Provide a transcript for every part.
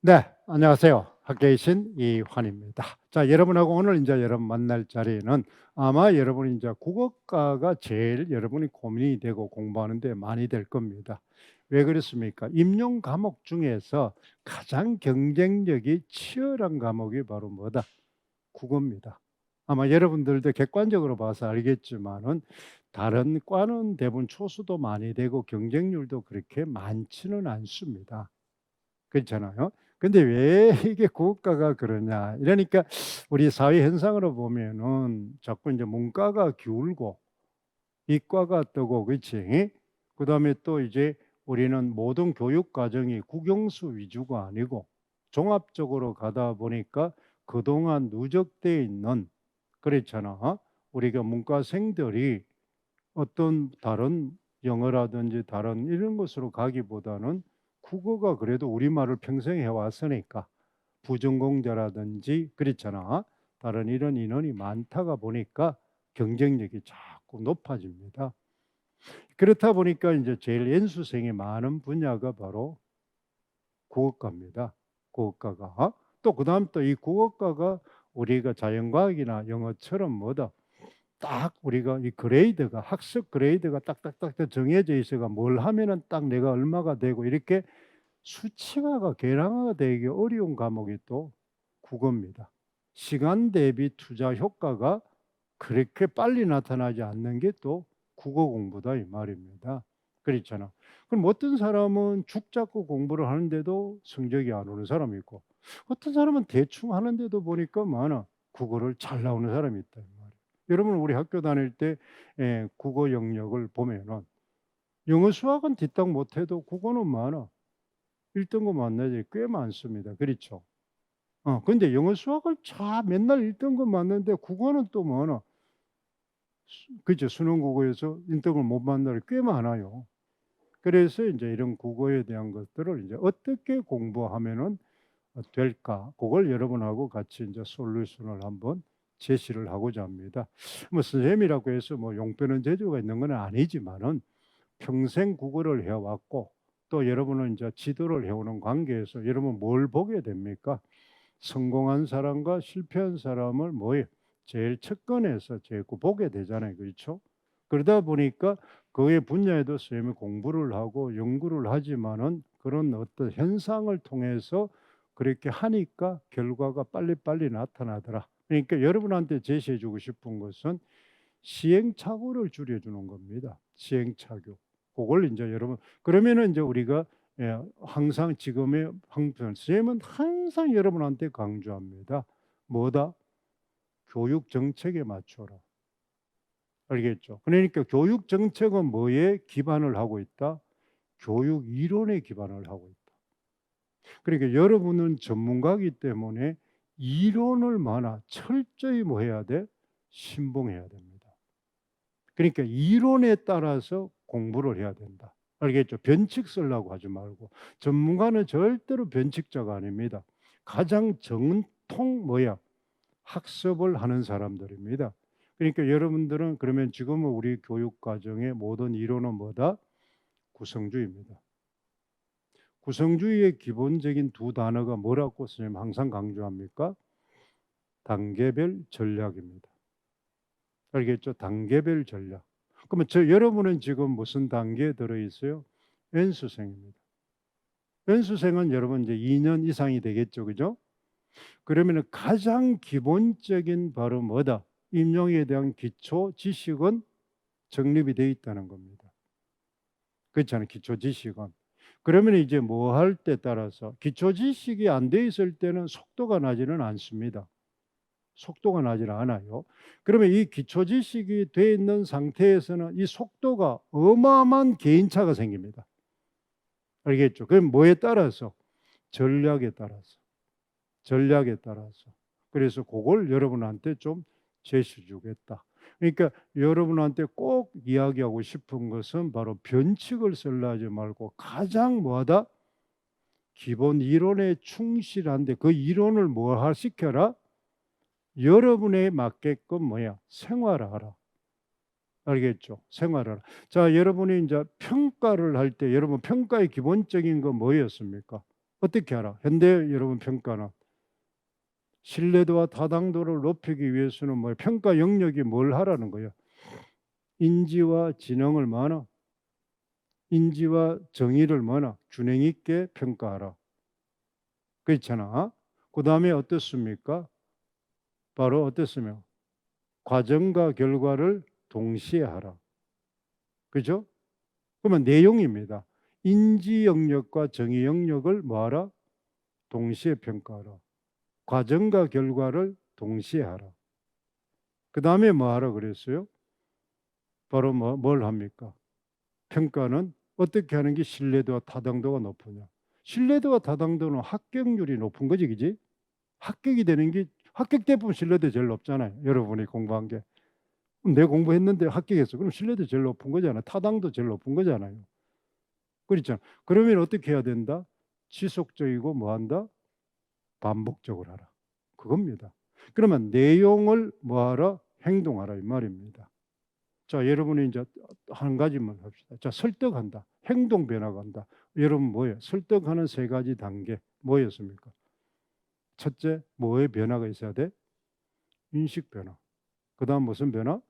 네, 안녕하세요. 학계의 신 이환입니다. 자, 여러분하고 오늘 이제 여러분 만날 자리는 아마 여러분이 이제 국어과가 제일 여러분이 고민이 되고 공부하는데 많이 될 겁니다. 왜 그렇습니까? 임용 과목 중에서 가장 경쟁력이 치열한 과목이 바로 뭐다? 국어입니다. 아마 여러분들도 객관적으로 봐서 알겠지만은 다른 과는 대부분 초수도 많이 되고 경쟁률도 그렇게 많지는 않습니다. 그렇잖아요. 근데 왜 이게 고가가 그러냐. 이러니까 우리 사회 현상으로 보면은 자꾸 이제 문과가 기울고 이과가 뜨고 그렇지. 그다음에 또 이제 우리는 모든 교육 과정이 국영수 위주가 아니고 종합적으로 가다 보니까 그동안 누적돼 있는 그렇잖아. 우리가 문과생들이 어떤 다른 영어라든지 다른 이런 것으로 가기보다는 국어가 그래도 우리말을 평생 해왔으니까 부전공자라든지 그렇잖아. 다른 이런 인원이 많다가 보니까 경쟁력이 자꾸 높아집니다. 그렇다 보니까 이제 제일 연수생이 많은 분야가 바로 국어과입니다. 국어과가. 또 그다음 또 이 국어과가 우리가 자연과학이나 영어처럼 뭐다 딱 우리가 이 그레이드가 학습 그레이드가 딱딱딱 정해져 있어가 뭘 하면은 딱 내가 얼마가 되고 이렇게 수치화가 계량화가 되기 어려운 과목이 또 국어입니다. 시간 대비 투자 효과가 그렇게 빨리 나타나지 않는 게 또 국어 공부다 이 말입니다. 그렇잖아. 그럼 어떤 사람은 죽 잡고 공부를 하는데도 성적이 안 오는 사람이 있고 어떤 사람은 대충 하는데도 보니까 많아 국어를 잘 나오는 사람이 있다 이 말이에요. 여러분 우리 학교 다닐 때 국어 영역을 보면은 영어 수학은 뒷땅 못해도 국어는 많아. 1등급 만나지 꽤 많습니다. 그렇죠? 근데 영어 수학을 자 맨날 1등급 맞는데 국어는 또 많아. 그죠? 수능 국어에서 1등을 못 만나는 꽤 많아요. 그래서 이제 이런 국어에 대한 것들을 이제 어떻게 공부하면은 될까? 그걸 여러분하고 같이 이제 솔루션을 한번 제시를 하고자 합니다. 뭐 선생님이라고 해서 뭐 용빼는 재주가 있는 건 아니지만은 평생 국어를 해왔고 또 여러분은 이제 지도를 해오는 관계에서 여러분 뭘 보게 됩니까? 성공한 사람과 실패한 사람을 뭐에 제일 측근에서 제일 보게 되잖아요. 그렇죠? 그러다 보니까 그의 분야에도 선생님이 공부를 하고 연구를 하지만은 그런 어떤 현상을 통해서 그렇게 하니까 결과가 빨리빨리 나타나더라. 그러니까 여러분한테 제시해 주고 싶은 것은 시행착오를 줄여주는 겁니다. 시행착오. 그걸 이제 여러분 그러면은 이제 우리가 항상 지금의 황편 쌤은 항상 여러분한테 강조합니다. 뭐다? 교육 정책에 맞춰라. 알겠죠? 그러니까 교육 정책은 뭐에 기반을 하고 있다? 교육 이론에 기반을 하고 있다. 그러니까 여러분은 전문가이기 때문에 이론을 철저히 뭐 해야 돼? 신봉해야 됩니다. 그러니까 이론에 따라서 공부를 해야 된다. 알겠죠? 변칙 쓰려고 하지 말고. 전문가는 절대로 변칙자가 아닙니다. 가장 정통 학습을 하는 사람들입니다. 그러니까 여러분들은 그러면 지금은 우리 교육 과정의 모든 이론은 뭐다? 구성주의입니다. 구성주의의 기본적인 두 단어가 뭐라고 선생님 항상 강조합니까? 단계별 전략입니다. 알겠죠? 단계별 전략. 그러면 여러분은 지금 무슨 단계에 들어 있어요? 연수생입니다. 연수생은 여러분 이제 2년 이상이 되겠죠. 그죠? 그러면 가장 기본적인 바로 뭐다? 임용에 대한 기초 지식은 정립이 되어 있다는 겁니다. 그렇잖아요. 기초 지식은. 그러면 이제 뭐 할 때 따라서 기초 지식이 안 돼 있을 때는 속도가 나지는 않습니다. 속도가 나질 않아요. 그러면 이 기초 지식이 돼 있는 상태에서는 이 속도가 어마어마한 개인차가 생깁니다. 알겠죠? 그럼 뭐에 따라서? 전략에 따라서. 전략에 따라서. 그래서 그걸 여러분한테 좀 제시 주겠다. 그러니까 여러분한테 꼭 이야기하고 싶은 것은 바로 변칙을 쓰려 하지 말고 가장 뭐하다? 기본 이론에 충실한데 그 이론을 뭐 시켜라? 여러분에 맞게끔 생활하라. 알겠죠? 생활하라. 자, 여러분이 이제 평가를 할 때 여러분 평가의 기본적인 거 뭐였습니까? 어떻게 하라? 현대 여러분 평가는 신뢰도와 타당도를 높이기 위해서는 뭐 평가 영역이 뭘 하라는 거예요? 인지와 지능을 뭐하나? 인지와 정의를 뭐하나? 균형 있게 평가하라. 그렇잖아. 그 다음에 어떻습니까? 바로 어떻습니까? 과정과 결과를 동시에 하라. 그죠? 그러면 내용입니다. 인지 영역과 정의 영역을 뭐하라? 동시에 평가하라. 과정과 결과를 동시에 하라. 그 다음에 뭐하라 그랬어요? 바로 뭘 합니까? 평가는 어떻게 하는 게 신뢰도와 타당도가 높으냐? 신뢰도와 타당도는 합격률이 높은 거지, 그지? 합격이 되는 게 합격 대부분 신뢰도 제일 높잖아요. 여러분이 공부한 게. 내 공부했는데 합격했어. 그럼 신뢰도 제일 높은 거잖아요. 타당도 제일 높은 거잖아요. 그렇죠. 그러면 어떻게 해야 된다? 지속적이고 뭐한다? 반복적으로 하라. 그겁니다. 그러면 내용을 뭐하라? 행동하라 이 말입니다. 자, 여러분이 이제 한 가지만 합시다. 자, 설득한다. 행동 변화가 한다. 여러분 뭐예요? 설득하는 세 가지 단계 뭐였습니까? 첫째, 뭐의 변화가 있어야 돼? 인식 변화. 그 다음 무슨 변화?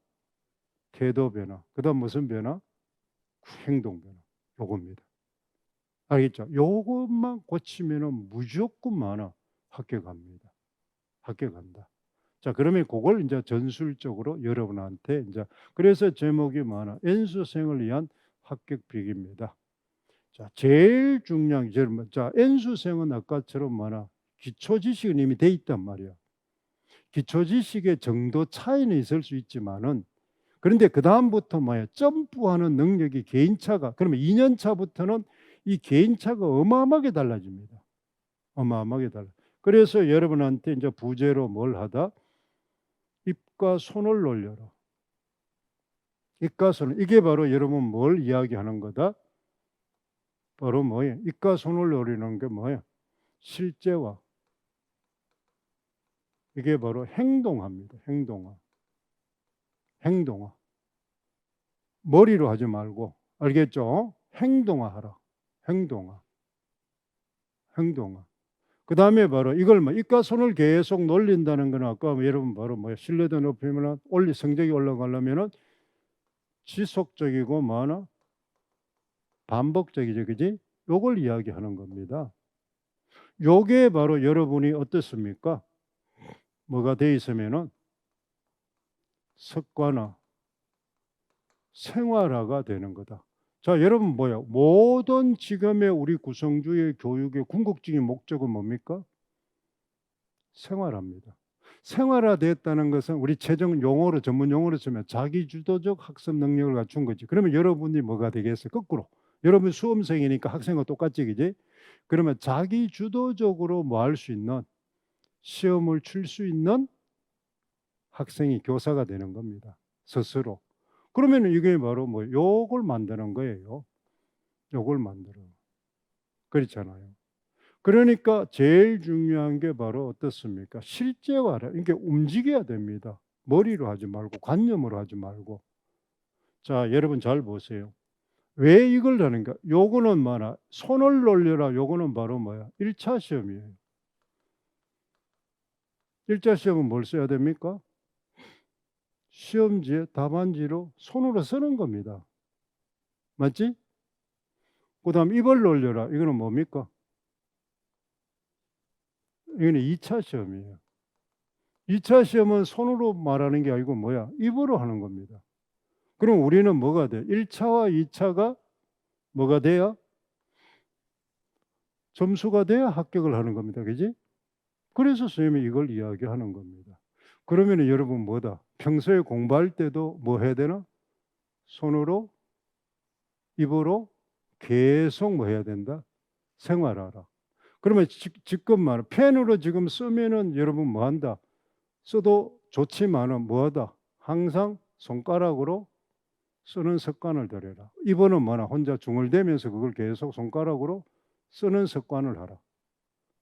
태도 변화. 그 다음 무슨 변화? 행동 변화. 요겁니다. 알겠죠? 요것만 고치면은 무조건 많아. 합격합니다. 합격한다. 자, 그러면 그걸 이제 전술적으로 여러분한테 이제 그래서 제목이 많아. N수생을 위한 합격 비기입니다. 자, 제일 중요한 게 자, N수생은 아까처럼 많아. 기초 지식은 이미 돼 있단 말이야. 기초 지식의 정도 차이는 있을 수 있지만은 그런데 그 다음부터 뭐야? 점프하는 능력이 개인차가 그러면 2년 차부터는 이 개인차가 어마어마하게 달라집니다. 어마어마하게 달라. 그래서 여러분한테 이제 부제로 뭘 하다? 입과 손을 놀려라. 입과 손. 이게 바로 여러분 뭘 이야기하는 거다? 바로 뭐예요? 입과 손을 노리는 게 뭐예요? 실제와. 이게 바로 행동합니다. 행동화. 행동화. 머리로 하지 말고 알겠죠? 행동화하라. 행동화. 행동화. 그 다음에 바로 이걸 뭐 입과 손을 계속 놀린다는 거는 아까 여러분 바로 뭐 신뢰도 높이면 성적이 올라가려면은 지속적이고 뭐하나 반복적이죠, 그지? 요걸 이야기하는 겁니다. 요게 바로 여러분이 어떻습니까? 뭐가 돼 있으면은 습관화, 생활화가 되는 거다. 자, 여러분 뭐야? 모든 지금의 우리 구성주의 교육의 궁극적인 목적은 뭡니까? 생활화입니다. 생활화됐다는 것은 우리 최종 용어로 전문 용어로 쓰면 자기주도적 학습 능력을 갖춘 거지. 그러면 여러분이 뭐가 되겠어요? 거꾸로. 여러분 수험생이니까 학생과 똑같지, 그지? 그러면 자기주도적으로 뭐 할 수 있는 시험을 칠 수 있는 학생이 교사가 되는 겁니다. 스스로. 그러면 이게 바로 뭐 요걸 만드는 거예요. 요걸 만들어. 그렇잖아요. 그러니까 제일 중요한 게 바로 어떻습니까? 실제화라. 이게 움직여야 됩니다. 머리로 하지 말고 관념으로 하지 말고. 자, 여러분 잘 보세요. 왜 이걸 하는가? 요거는 뭐나 손을 놀려라. 요거는 바로 뭐야? 1차 시험이에요. 1차 시험은 뭘 써야 됩니까? 시험지에 답안지로 손으로 쓰는 겁니다. 맞지? 그 다음 입을 놀려라. 이거는 뭡니까? 이거는 2차 시험이에요. 2차 시험은 손으로 말하는 게 아니고 뭐야? 입으로 하는 겁니다. 그럼 우리는 뭐가 돼? 1차와 2차가 뭐가 돼야? 점수가 돼야 합격을 하는 겁니다. 그지? 그래서 선생님이 이걸 이야기하는 겁니다. 그러면 여러분 뭐다? 평소에 공부할 때도 뭐 해야 되나? 손으로, 입으로 계속 뭐 해야 된다? 생활하라. 그러면 지금 말 펜으로 지금 쓰면은 여러분 뭐 한다? 써도 좋지만은 뭐하다? 항상 손가락으로 쓰는 습관을 들여라. 이번은 뭐나 혼자 중얼대면서 그걸 계속 손가락으로 쓰는 습관을 하라.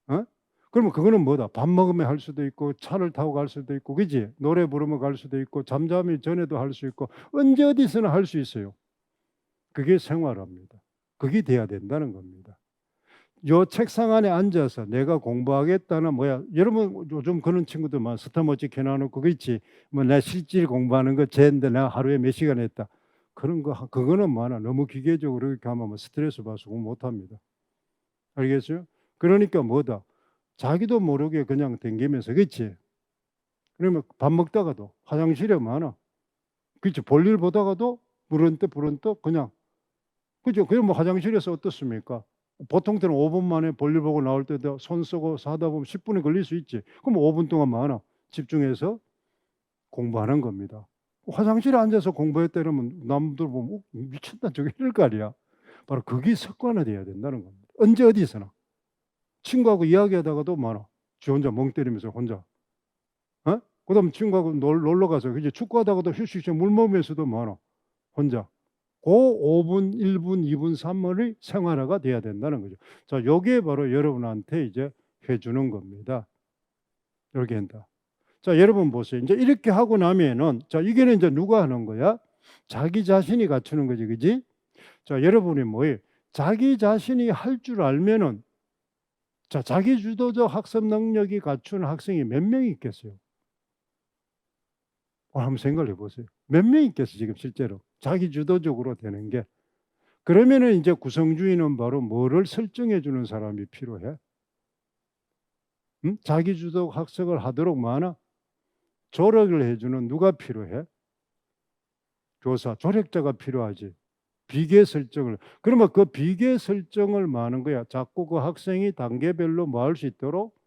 어? 그러면 그거는 뭐다? 밥 먹으면 할 수도 있고 차를 타고 갈 수도 있고 그지? 노래 부르면 갈 수도 있고 잠자기 전에도 할 수 있고 언제 어디서나 할 수 있어요. 그게 생활합니다. 그게 돼야 된다는 겁니다. 요 책상 안에 앉아서 내가 공부하겠다는 뭐야. 여러분 요즘 그런 친구들 막 스타머치 켜놔놓고 그렇지. 뭐 내 실질 공부하는 거 쟤인데 내가 하루에 몇 시간 했다. 그런 거 그거는 뭐하나 너무 기계적으로 이렇게 하면 뭐 스트레스 받아서 공부 못합니다. 알겠어요? 그러니까 뭐다. 자기도 모르게 그냥 댕기면서 그렇지. 그러면 밥 먹다가도 화장실에 많아. 그렇지. 볼일 보다가도 부른떡 그냥 그죠. 그럼 뭐 화장실에서 어떻습니까? 보통 때는 5분 만에 볼일 보고 나올 때도 손 쓰고 하다 보면 10분이 걸릴 수 있지. 그럼 5분 동안 많아. 집중해서 공부하는 겁니다. 화장실에 앉아서 공부했다 이러면 남들 보면 미쳤다 저게 이럴 거 아니야. 바로 그게 습관화돼야 된다는 겁니다. 언제 어디서나. 친구하고 이야기하다가도 많아. 지 혼자 멍 때리면서 혼자. 어? 그다음 친구하고 놀러 가서 이제 축구하다가도 휴식시 물 먹으면서도 많아. 혼자. 그 5분, 1분, 2분, 3분이 생활화가 돼야 된다는 거죠. 자, 요게 바로 여러분한테 이제 해주는 겁니다. 이렇게 한다. 자, 여러분 보세요. 이제 이렇게 하고 나면은, 자, 이게는 이제 누가 하는 거야? 자기 자신이 갖추는 거지, 그지? 자, 여러분이 뭐예요? 자기 자신이 할 줄 알면은, 자, 자기 주도적 학습 능력이 갖춘 학생이 몇 명 있겠어요? 한번 생각해 보세요. 몇 명 있겠어요, 지금 실제로? 자기 주도적으로 되는 게. 그러면은 이제 구성주의는 바로 뭐를 설정해 주는 사람이 필요해? 자기주도 학습을 하도록 많아? 조력을 해주는 누가 필요해? 교사, 조력자가 필요하지. 비계 설정을. 그러면 그 비계 설정을 뭐 하는 거야? 자꾸 그 학생이 단계별로 뭐 할 수 있도록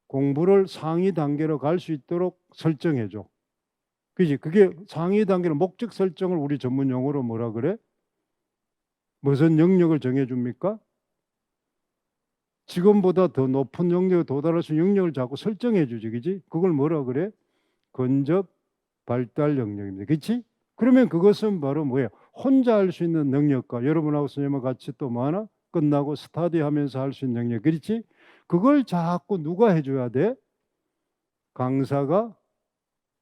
공부를 상위 단계로 갈 수 있도록 설정해 줘. 그지? 그게 상위 단계로 목적 설정을 우리 전문 용어로 뭐라 그래? 무슨 영역을 정해 줍니까? 지금보다 더 높은 영역에 도달할 수 있는 영역을 자꾸 설정해 주지, 그지? 그걸 뭐라 그래? 근접 발달 영역입니다. 그렇지? 그러면 그것은 바로 뭐예요? 혼자 할 수 있는 능력과 여러분하고 선생님과 같이 또 뭐 하나? 끝나고 스터디하면서 할 수 있는 능력, 그렇지? 그걸 자꾸 누가 해줘야 돼? 강사가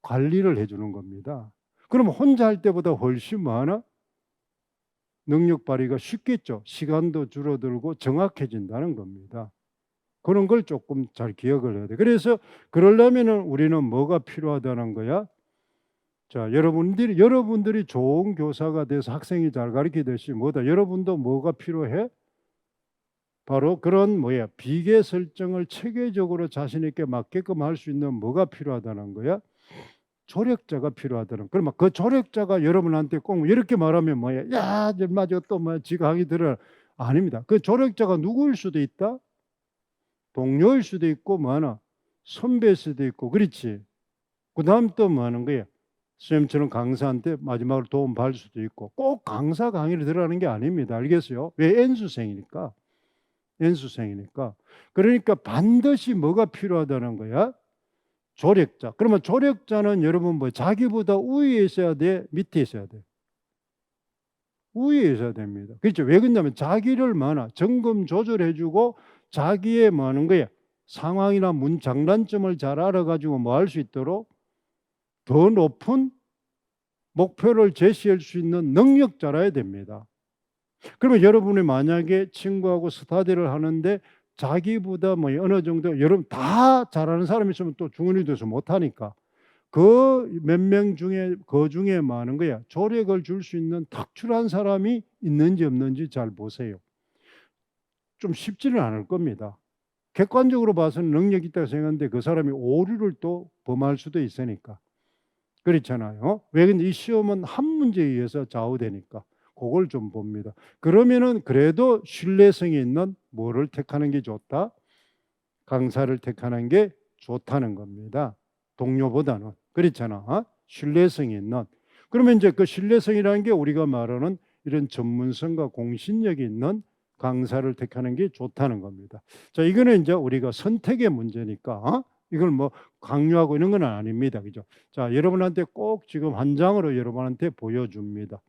관리를 해주는 겁니다. 그럼 혼자 할 때보다 훨씬 많아? 능력 발휘가 쉽겠죠. 시간도 줄어들고 정확해진다는 겁니다. 그런 걸 조금 잘 기억을 해야 돼. 그래서 그러려면은 우리는 뭐가 필요하다는 거야? 자, 여러분들이 좋은 교사가 돼서 학생이 잘 가르치듯이 뭐다? 여러분도 뭐가 필요해? 바로 그런 뭐야? 비계 설정을 체계적으로 자신 있게 맞게끔 할 수 있는 뭐가 필요하다는 거야? 조력자가 필요하다는. 그러면 그 조력자가 여러분한테 꼭 이렇게 말하면 뭐야? 야, 맞아 또 뭐 지가 하기 들어. 아닙니다. 그 조력자가 누구일 수도 있다. 동료일 수도 있고 뭐하나 선배일 수도 있고 그렇지. 그 다음 또 뭐 하는 거야? 선생님처럼 강사한테 마지막으로 도움 받을 수도 있고 꼭 강사 강의를 들어가는 게 아닙니다. 알겠어요? 왜? N수생이니까. N수생이니까. 그러니까 반드시 뭐가 필요하다는 거야? 조력자. 그러면 조력자는 여러분 뭐 자기보다 우위에 있어야 돼? 밑에 있어야 돼? 우위에 있어야 됩니다. 그렇죠? 왜 그러냐면 자기를 뭐하나 점검 조절해주고 자기의 뭐 하는 거야? 상황이나 장단점을 잘 알아가지고 뭐 할 수 있도록 더 높은 목표를 제시할 수 있는 능력자라야 됩니다. 그러면 여러분이 만약에 친구하고 스터디를 하는데 자기보다 뭐 어느 정도 여러분 다 잘하는 사람이 있으면 또 중원이 돼서 못하니까 그 몇 명 중에 그 중에 많은 거야. 조력을 줄 수 있는 특출한 사람이 있는지 없는지 잘 보세요. 좀 쉽지는 않을 겁니다. 객관적으로 봐서는 능력이 있다고 생각하는데 그 사람이 오류를 또 범할 수도 있으니까. 그렇잖아요. 왜? 근데 이 시험은 한 문제에 의해서 좌우되니까 그걸 좀 봅니다. 그러면은 그래도 신뢰성이 있는 뭐를 택하는 게 좋다? 강사를 택하는 게 좋다는 겁니다. 동료보다는. 그렇잖아. 신뢰성이 있는. 그러면 이제 그 신뢰성이라는 게 우리가 말하는 이런 전문성과 공신력이 있는 강사를 택하는 게 좋다는 겁니다. 자, 이거는 이제 우리가 선택의 문제니까 이걸 뭐 강요하고 이런 건 아닙니다. 그죠? 자, 여러분한테 꼭 지금 한 장으로 여러분한테 보여줍니다.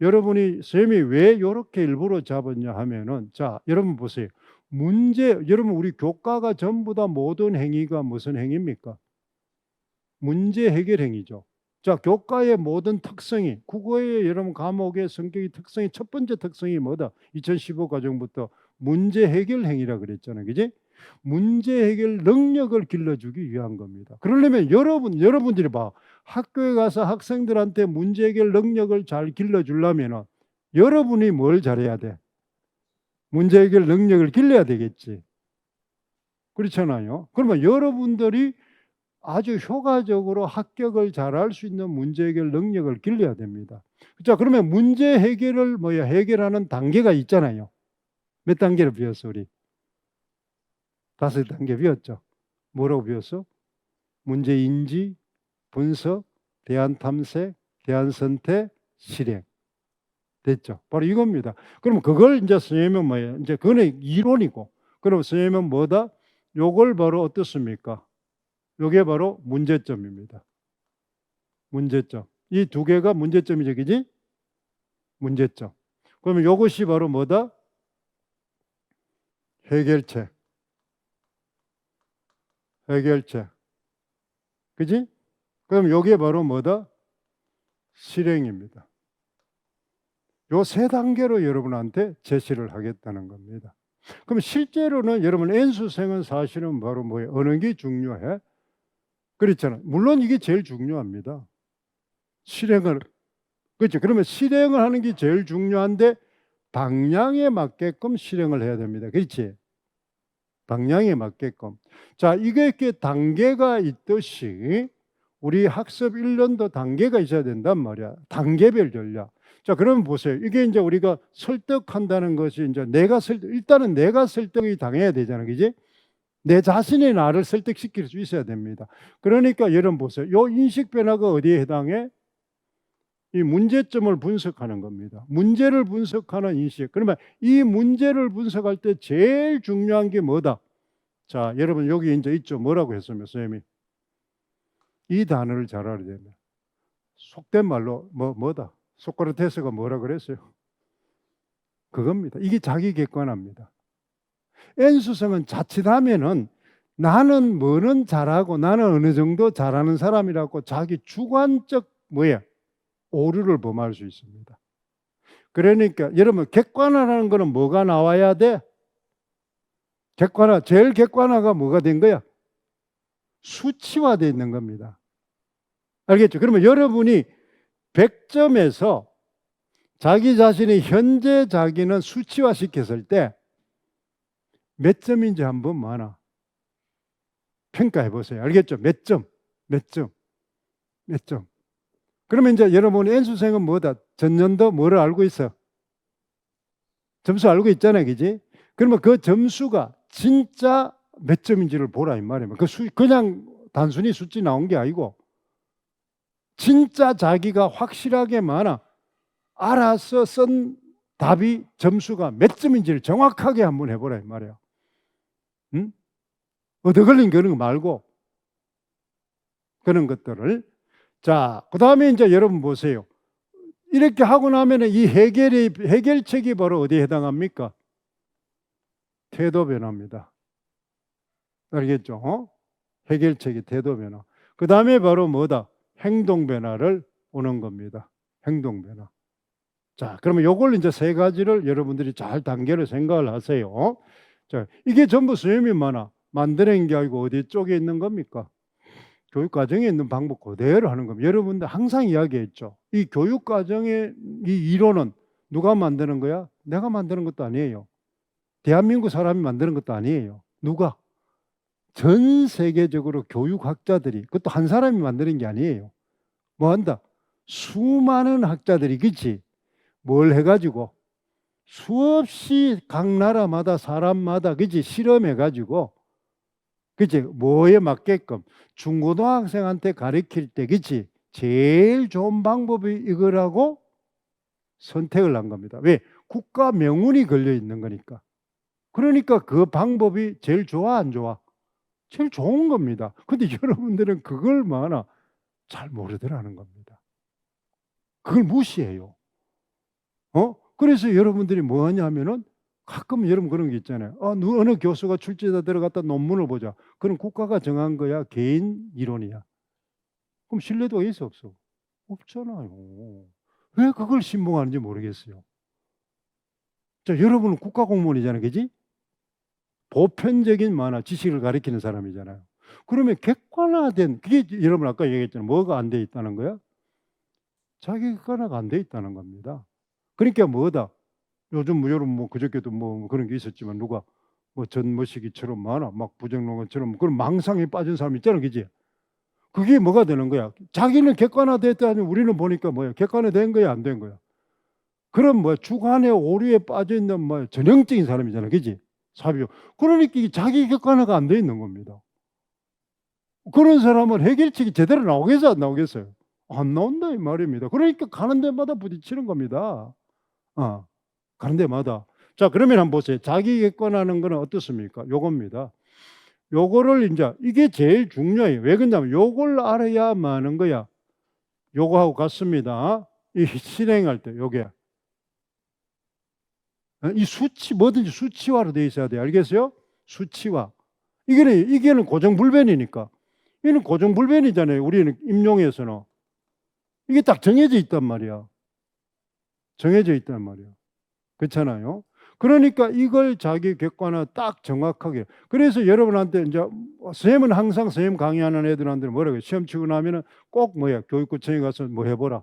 여러분이 쌤이 왜 이렇게 일부러 잡았냐 하면은 자, 여러분 보세요. 여러분 우리 교과가 전부 다 모든 행위가 무슨 행위입니까? 문제 해결 행위죠. 자, 교과의 모든 특성이 국어의 여러분 과목의 성격의 특성이 첫 번째 특성이 뭐다? 2015 과정부터 문제 해결 행위라 그랬잖아요. 그지? 문제 해결 능력을 길러주기 위한 겁니다. 그러려면 여러분들이 봐. 학교에 가서 학생들한테 문제 해결 능력을 잘 길러주려면 여러분이 뭘 잘해야 돼? 문제 해결 능력을 길러야 되겠지. 그렇잖아요. 그러면 여러분들이 아주 효과적으로 합격을 잘할 수 있는 문제 해결 능력을 길러야 됩니다. 자, 그러면 문제 해결을 해결하는 단계가 있잖아요. 몇 단계를 배웠어, 우리? 5단계 배웠죠. 뭐라고 배웠어? 문제 인지, 분석, 대안 탐색, 대안 선택, 실행. 됐죠. 바로 이겁니다. 그럼 그걸 이제 선생님은 뭐예요? 이제 그거는 이론이고, 그럼 선생님은 뭐다? 요걸 바로 어떻습니까? 요게 바로 문제점입니다. 문제점. 이 두 개가 문제점이죠, 그지? 문제점. 그러면 요것이 바로 뭐다? 해결책. 해결책. 그지? 그럼 요게 바로 뭐다? 실행입니다. 요 세 단계로 여러분한테 제시를 하겠다는 겁니다. 그럼 실제로는 여러분 N수생은 사실은 바로 뭐예요? 어느 게 중요해? 그렇잖아요. 물론 이게 제일 중요합니다. 실행을. 그렇죠. 그러면 실행을 하는 게 제일 중요한데 방향에 맞게끔 실행을 해야 됩니다. 그렇지? 방향에 맞게끔. 자, 이게 이렇게 단계가 있듯이 우리 학습 1년도 단계가 있어야 된단 말이야. 단계별 전략. 자, 그러면 보세요. 이게 이제 우리가 설득한다는 것이 이제 일단은 내가 설득이 당해야 되잖아요. 그지? 내 자신이 나를 설득시킬 수 있어야 됩니다. 그러니까 여러분 보세요. 요 인식 변화가 어디에 해당해? 이 문제점을 분석하는 겁니다. 문제를 분석하는 인식. 그러면 이 문제를 분석할 때 제일 중요한 게 뭐다? 자, 여러분 여기 이제 있죠. 뭐라고 했으면 선생님이 이 단어를 잘 알아야 되면 속된 말로 뭐다? 소크라테스가 뭐라 그랬어요? 그겁니다. 이게 자기 객관화입니다. N수성은 자칫하면은 나는 뭐는 잘하고 나는 어느 정도 잘하는 사람이라고 자기 주관적 오류를 범할 수 있습니다. 그러니까 여러분 객관화라는 거는 뭐가 나와야 돼? 객관화, 제일 객관화가 뭐가 된 거야? 수치화되어 있는 겁니다. 알겠죠? 그러면 여러분이 100점에서 자기 자신이 현재 자기는 수치화 시켰을 때 몇 점인지 한번 평가해 보세요. 알겠죠? 몇 점? 몇 점? 몇 점? 그러면 이제 여러분 N수생은 뭐다? 전년도 뭐를 알고 있어? 점수 알고 있잖아요. 그지? 그러면 그 점수가 진짜 몇 점인지를 보라 이 말이에요. 그냥 단순히 수치 나온 게 아니고 진짜 자기가 확실하게 알아서 쓴 답이 점수가 몇 점인지를 정확하게 한번 해보라 이 말이에요. 응? 얻어걸린 그런 거 말고 그런 것들을. 자, 그 다음에 이제 여러분 보세요. 이렇게 하고 나면 이 해결책이 바로 어디에 해당합니까? 태도 변화입니다. 알겠죠? 해결책이 태도 변화. 그 다음에 바로 뭐다? 행동 변화를 오는 겁니다. 행동 변화. 자, 그러면 요걸 이제 세 가지를 여러분들이 잘 단계를 생각을 하세요. 자, 이게 전부 선생님이 만드는 게 아니고 어디 쪽에 있는 겁니까? 교육과정에 있는 방법 그대로 하는 겁니다. 여러분들 항상 이야기했죠. 이 교육과정의 이 이론은 누가 만드는 거야? 내가 만드는 것도 아니에요. 대한민국 사람이 만드는 것도 아니에요. 누가? 전 세계적으로 교육학자들이, 그것도 한 사람이 만드는 게 아니에요. 뭐 한다? 수많은 학자들이, 그치? 뭘 해가지고 수없이 각 나라마다 사람마다, 그치? 실험해가지고, 그치? 뭐에 맞게끔 중고등학생한테 가르칠 때, 그치? 제일 좋은 방법이 이거라고 선택을 한 겁니다. 왜? 국가 명운이 걸려 있는 거니까. 그러니까 그 방법이 제일 좋아, 안 좋아? 제일 좋은 겁니다. 근데 여러분들은 그걸 잘 모르더라는 겁니다. 그걸 무시해요. 그래서 여러분들이 뭐 하냐면은 가끔 여러분 그런 게 있잖아요. 어느 교수가 출제자 들어갔다 논문을 보자. 그럼 국가가 정한 거야? 개인 이론이야? 그럼 신뢰도가 있어, 없어? 없잖아요. 왜 그걸 신봉하는지 모르겠어요. 자, 여러분은 국가 공무원이잖아요. 그지? 보편적인 지식을 가리키는 사람이잖아요. 그러면 객관화된, 그게 여러분 아까 얘기했잖아요. 뭐가 안 돼 있다는 거야? 자기 객관화가 안 돼 있다는 겁니다. 그러니까 뭐다? 요즘 여러분 그저께도 그런 게 있었지만 누가 전머시기처럼 막 부정론처럼 그런 망상에 빠진 사람 있잖아. 그지? 그게 뭐가 되는 거야? 자기는 객관화됐다니 우리는 보니까 뭐야? 객관화된 거야, 안 된 거야? 그럼 주관의 오류에 빠져 있는 전형적인 사람이잖아. 그지? 사비요. 그러니까 자기 객관화가 안 돼 있는 겁니다. 그런 사람은 해결책이 제대로 나오겠어요, 안 나오겠어요? 안 나온다 이 말입니다. 그러니까 가는 데마다 부딪히는 겁니다. 가는 데마다. 자, 그러면 한번 보세요. 자기 객관화하는 거는 어떻습니까? 요겁니다. 요거를 이제 이게 제일 중요해요. 왜 그러냐면 요걸 알아야만 하는 거야. 요거하고 같습니다. 이 실행할 때 요게. 이 수치 뭐든지 수치화로 돼 있어야 돼요. 알겠어요? 수치화. 이게는 고정불변이니까. 이는 고정불변이잖아요. 우리는 임용에서는. 이게 딱 정해져 있단 말이야. 정해져 있단 말이야. 그렇잖아요. 그러니까 이걸 자기 객관화 딱 정확하게. 그래서 여러분한테 이제 선생님은 항상 선생님 강의하는 애들한테 뭐라고 해요? 시험 치고 나면은 꼭 교육구청에 가서 해보라.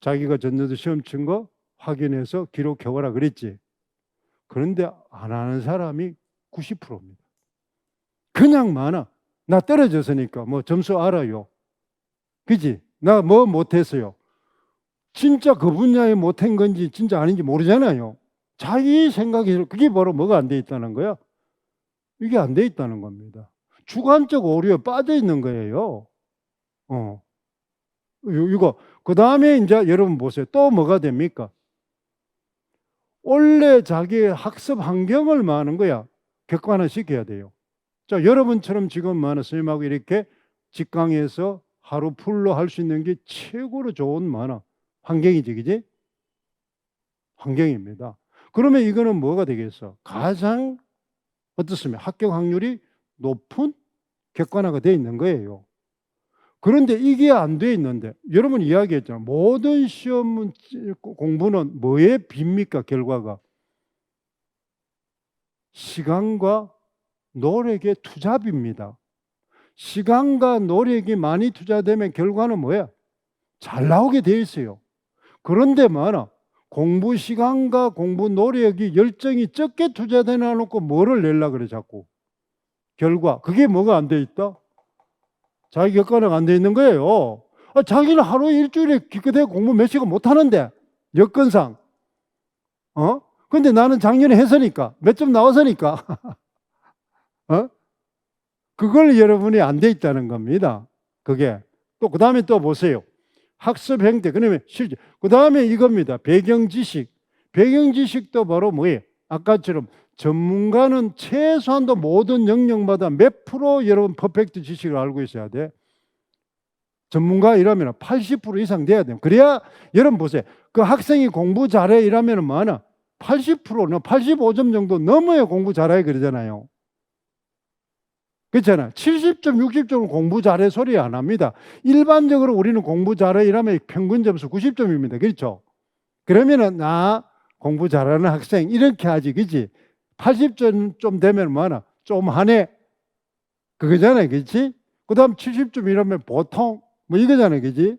자기가 전년도 시험 친 거 확인해서 기록해보라 그랬지. 그런데 안 하는 사람이 90%입니다. 그냥 나 떨어졌으니까 점수 알아요. 그지? 나 못했어요. 진짜 그 분야에 못한 건지 진짜 아닌지 모르잖아요. 자기 생각이 그게 바로 뭐가 안 돼 있다는 거야? 이게 안 돼 있다는 겁니다. 주관적 오류에 빠져 있는 거예요. 이거 그 다음에 이제 여러분 보세요. 또 뭐가 됩니까? 원래 자기의 학습 환경을 하는 거야. 객관화 시켜야 돼요. 자, 여러분처럼 지금 선생님하고 이렇게 직강에서 하루 풀로 할 수 있는 게 최고로 좋은 환경이지, 그지? 환경입니다. 그러면 이거는 뭐가 되겠어? 가장 어떻습니까? 합격 확률이 높은 객관화가 되어 있는 거예요. 그런데 이게 안 돼 있는데 여러분 이야기했잖아요. 모든 시험 공부는 뭐에 빕니까? 결과가 시간과 노력의 투잡입니다. 시간과 노력이 많이 투자되면 결과는 뭐야? 잘 나오게 돼 있어요. 그런데 공부 시간과 공부 노력이 열정이 적게 투자되나 놓고 뭐를 내려 그래 자꾸. 결과 그게 뭐가 안 돼 있다? 자기 객관화가 안 돼 있는 거예요. 자기는 하루 일주일에 기껏해 공부 몇 시간 못 하는데 여건상. 근데 나는 작년에 했으니까 몇 점 나왔으니까 그걸 여러분이 안 돼 있다는 겁니다. 그게 또 그 다음에 또 보세요. 학습 행태. 그러면 실제 그 다음에 이겁니다. 배경 지식. 배경 지식도 바로 뭐예요? 아까처럼 전문가는 최소한도 모든 영역마다 몇 프로 여러분 퍼펙트 지식을 알고 있어야 돼. 전문가 이러면 80% 이상 돼야 돼요. 그래야 여러분 보세요. 그 학생이 공부 잘해 이러면 80%는 85점 정도 넘어야 공부 잘해 그러잖아요. 그렇잖아요. 70점, 60점은 공부 잘해 소리 안 합니다. 일반적으로 우리는 공부 잘해 이러면 평균 점수 90점입니다. 그렇죠? 그러면은 나 공부 잘하는 학생 이렇게 하지, 그지? 80점 좀 되면 좀 하네. 그거잖아요, 그렇지? 그 다음 70점 이러면 보통 이거잖아요, 그지?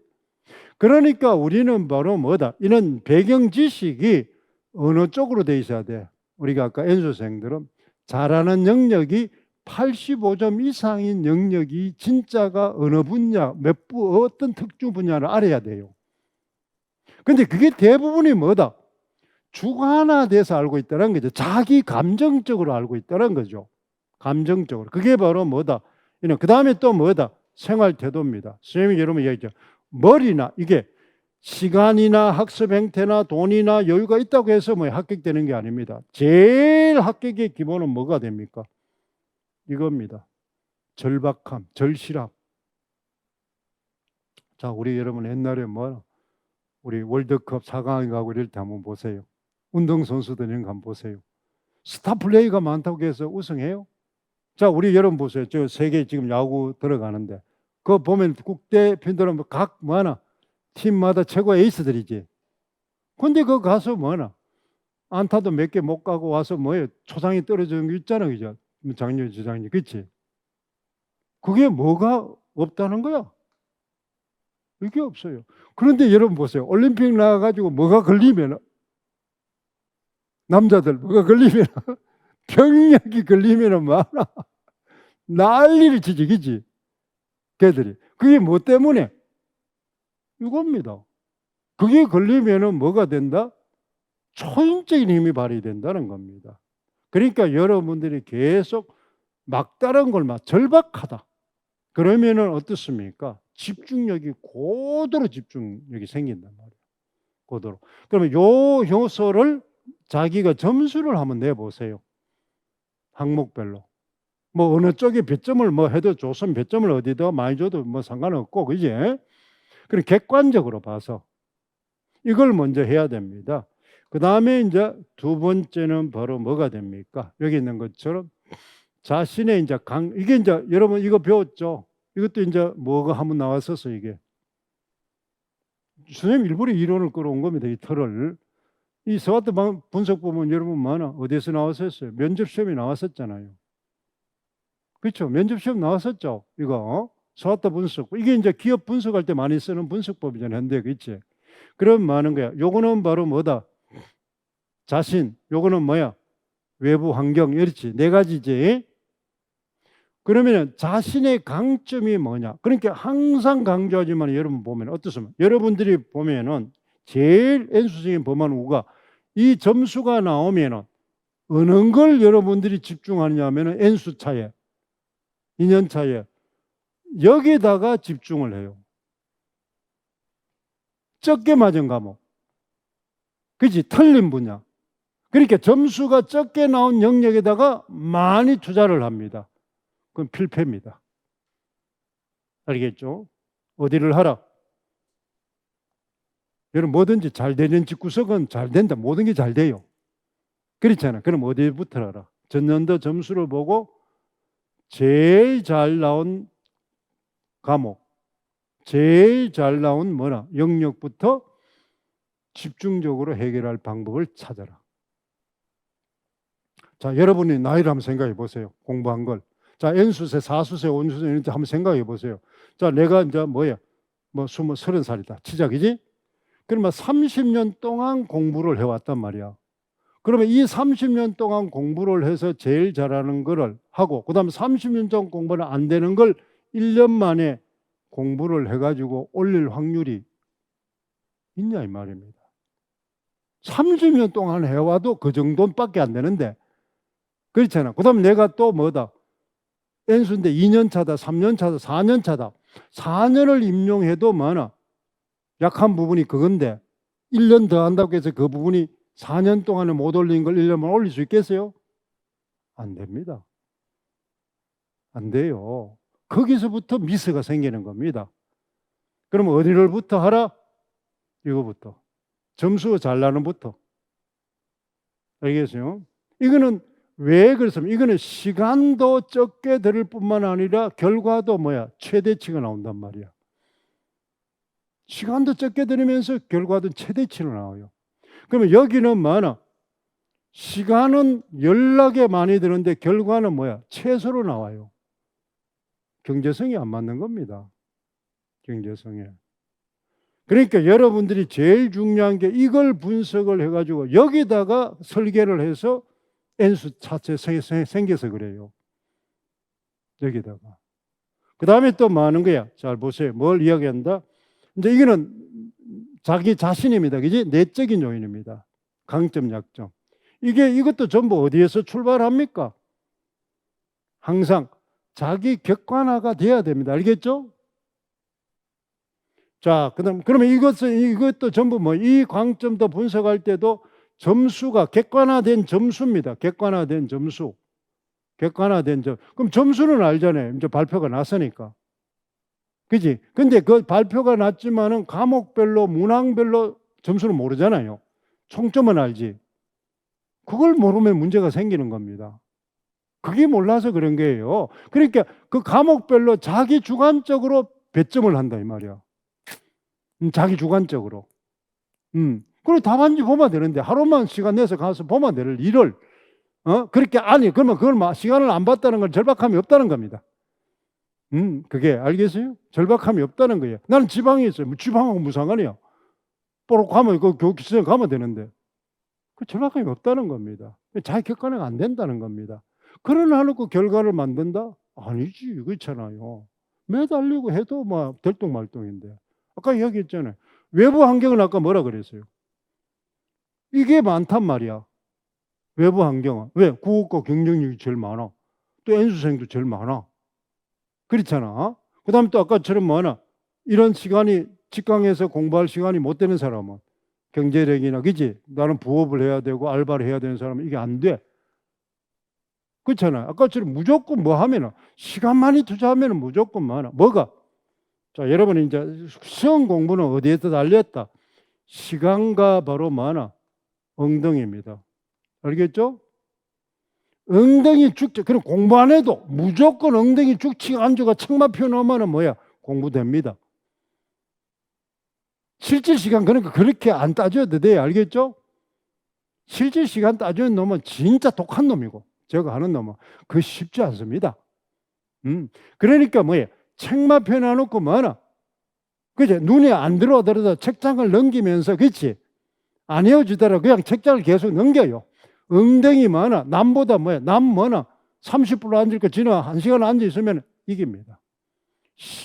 그러니까 우리는 바로 뭐다? 이런 배경 지식이 어느 쪽으로 돼 있어야 돼? 우리가 아까 연수생들은 잘하는 영역이 85점 이상인 영역이 진짜가 어느 분야, 어떤 특정 분야를 알아야 돼요. 근데 그게 대부분이 뭐다? 주관화돼서 알고 있다는 거죠. 자기 감정적으로 알고 있다는 거죠. 감정적으로. 그게 바로 뭐다? 그 다음에 또 뭐다? 생활 태도입니다. 선생님이 여러분 얘기했죠. 머리나 이게 시간이나 학습 행태나 돈이나 여유가 있다고 해서 합격되는 게 아닙니다. 제일 합격의 기본은 뭐가 됩니까? 이겁니다. 절박함, 절실함. 자, 우리 여러분 옛날에 우리 월드컵 4강에 가고 이럴 때 한번 보세요. 운동선수들 이런 거 한번 보세요. 스타 플레이가 많다고 해서 우승해요? 자, 우리 여러분 보세요. 저 세계 지금 야구 들어가는데 그거 보면 국대표들은 각 팀마다 최고 에이스들이지. 근데 그거 가서 안타도 몇 개 못 가고 와서 뭐예요? 초상이 떨어지는 게 있잖아, 그죠? 장녀, 주장녀, 그치? 그게 뭐가 없다는 거야? 이게 없어요. 그런데 여러분 보세요. 올림픽 나가가지고 뭐가 걸리면, 남자들 뭐가 걸리면, 병약이 걸리면 많아. 난리를 치지, 그치? 걔들이. 그게 뭐 때문에? 이겁니다. 그게 걸리면은 뭐가 된다? 초인적인 힘이 발휘된다는 겁니다. 그러니까 여러분들이 계속 막다른 걸 막 절박하다. 그러면은 어떻습니까? 집중력이 고도로 집중력이 생긴단 말이에요. 고도로. 그러면 요 요소를 자기가 점수를 한번 내보세요. 항목별로. 뭐 어느 쪽에 몇 점을 뭐 해도 좋으면 몇 점을 어디다 많이 줘도 뭐 상관없고, 그지? 그럼 객관적으로 봐서 이걸 먼저 해야 됩니다. 그 다음에 이제 두 번째는 바로 뭐가 됩니까? 여기 있는 것처럼 자신의 이제 이게 이제 여러분 이거 배웠죠? 이것도 이제 뭐가 한번 나왔었어, 이게. 선생님 일부러 이론을 끌어온 겁니다, 이 틀을. 이 스와트 분석 보면 여러분 많아. 어디서 나왔었어요? 면접 시험이 나왔었잖아요. 그렇죠? 면접 시험 나왔었죠? 이거. 스와트 분석. 이게 이제 기업 분석할 때 많이 쓰는 분석법이잖아요. 현대, 그렇지? 그럼 많은 거야. 요거는 바로 뭐다? 자신. 요거는 뭐야? 외부 환경. 이렇지. 네 가지지. 그러면 자신의 강점이 뭐냐? 그러니까 항상 강조하지만 여러분 보면 어떻습니까? 여러분들이 보면은 제일 N수적인 범한 우가 이 점수가 나오면은 어느 걸 여러분들이 집중하느냐 하면은 N수 차에, 2년 차에 여기다가 집중을 해요. 적게 맞은 과목. 그치? 틀린 분야. 그러니까 점수가 적게 나온 영역에다가 많이 투자를 합니다. 그건 필패입니다. 알겠죠? 어디를 하라? 여러분 뭐든지 잘 되는 집구석은 잘 된다. 모든 게 잘 돼요. 그렇잖아. 그럼 어디부터 하라? 전년도 점수를 보고 제일 잘 나온 과목, 제일 잘 나온 뭐나 영역부터 집중적으로 해결할 방법을 찾아라. 자, 여러분이 나이를 한번 생각해 보세요. 공부한 걸. 자, N수세, 4수세, 5수세 이런 데 한번 생각해 보세요. 자, 내가 이제 뭐야? 뭐 30살이다. 치자기지? 그러면 30년 동안 공부를 해왔단 말이야. 그러면 이 30년 동안 공부를 해서 제일 잘하는 거를 하고, 그 다음에 30년 동안 공부는 안 되는 걸 1년 만에 공부를 해가지고 올릴 확률이 있냐 이 말입니다. 30년 동안 해와도 그 정도밖에 안 되는데, 그렇잖아. 그 다음에 내가 또 뭐다? N수인데 2년 차다, 3년 차다, 4년 차다. 4년을 임용해도 많아. 약한 부분이 그건데 1년 더 한다고 해서 그 부분이 4년 동안에 못 올린 걸 1년만 올릴 수 있겠어요? 안 됩니다. 안 돼요. 거기서부터 미스가 생기는 겁니다. 그럼 어디를부터 하라? 이거부터. 점수 잘 나는 부터. 알겠어요? 이거는 왜 그렇습니까? 이거는 시간도 적게 들을 뿐만 아니라 결과도 뭐야? 최대치가 나온단 말이야. 시간도 적게 들으면서 결과도 최대치로 나와요. 그러면 여기는 많아. 시간은 연락에 많이 드는데 결과는 뭐야? 최소로 나와요. 경제성이 안 맞는 겁니다. 경제성에. 그러니까 여러분들이 제일 중요한 게 이걸 분석을 해가지고 여기다가 설계를 해서 N수 차체 생겨서 그래요. 여기다가. 그 다음에 또 많은 거야. 잘 보세요. 뭘 이야기한다? 이제 이거는 자기 자신입니다. 그지? 내적인 요인입니다. 강점, 약점. 이것도 전부 어디에서 출발합니까? 항상 자기 객관화가 돼야 됩니다. 알겠죠? 자, 그러면 이것도 전부 뭐 이 관점도 분석할 때도 점수가 객관화된 점수입니다. 객관화된 점수. 객관화된 점. 그럼 점수는 알잖아요. 이제 발표가 났으니까. 그지? 근데 그 발표가 났지만은 과목별로, 문항별로 점수는 모르잖아요. 총점은 알지. 그걸 모르면 문제가 생기는 겁니다. 그게 몰라서 그런 거예요. 그러니까 그 과목별로 자기 주관적으로 배점을 한다 이 말이야. 자기 주관적으로. 그리고 답안지 보면 되는데 하루만 시간 내서 가서 보면 될 일을 그렇게 아니 그러면 그걸 시간을 안 봤다는 건 절박함이 없다는 겁니다. 그게 알겠어요? 절박함이 없다는 거예요. 나는 지방에 있어요. 뭐 지방하고 무슨 상관이야? 뽀록 가면 그 교육시설 가면 되는데 그 절박함이 없다는 겁니다. 자기 객관화가 안 된다는 겁니다. 그러나 놓고 결과를 만든다? 아니지, 그렇잖아요. 매달리고 해도 뭐 들뚱말뚱인데. 아까 이야기했잖아요. 외부 환경은 아까 뭐라 그랬어요? 이게 많단 말이야. 외부 환경은. 왜? 국어과 경쟁력이 제일 많아. 또 N수생도 제일 많아. 그렇잖아. 그 다음에 또 아까처럼 뭐하나 이런 시간이 직강에서 공부할 시간이 못 되는 사람은 경제력이나 그지? 나는 부업을 해야 되고 알바를 해야 되는 사람은 이게 안 돼. 그렇잖아요. 아까처럼 무조건 뭐 하면은 시간 많이 투자하면은 무조건 많아. 뭐가? 자, 여러분 이제 시험 공부는 어디에서 달렸다? 시간과 바로 많아. 엉덩이입니다. 알겠죠? 엉덩이 죽지. 그럼 공부 안 해도 무조건 엉덩이 죽치고 앉아가 책마표 넣으면 뭐야? 공부됩니다. 실질 시간 그러니까 그렇게 안 따져도 돼요. 알겠죠? 실질 시간 따지는 놈은 진짜 독한 놈이고 제가 하는 놈은 그거 쉽지 않습니다. 그러니까 뭐예요? 책만 펴놔놓고 뭐하나? 그죠? 눈에 안 들어오더라도 책장을 넘기면서 그렇지? 안 헤어지더라도 그냥 책장을 계속 넘겨요. 엉덩이 많아. 남보다 뭐야? 남 뭐나? 30분 앉을 거 지나 1시간 앉아 있으면 이깁니다.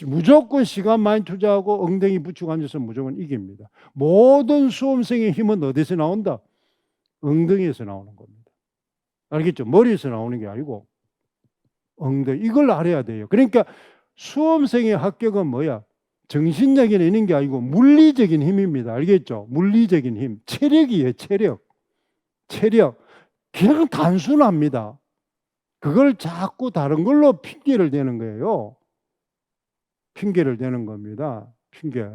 무조건 시간 많이 투자하고 엉덩이 붙이고 앉아서 무조건 이깁니다. 모든 수험생의 힘은 어디서 나온다? 엉덩이에서 나오는 겁니다. 알겠죠? 머리에서 나오는 게 아니고 엉덩이. 이걸 알아야 돼요. 그러니까 수험생의 합격은 뭐야? 정신력이 있는 게 아니고 물리적인 힘입니다. 알겠죠? 물리적인 힘. 체력이에요. 체력. 그냥 단순합니다. 그걸 자꾸 다른 걸로 핑계를 대는 거예요. 핑계를 대는 겁니다. 핑계.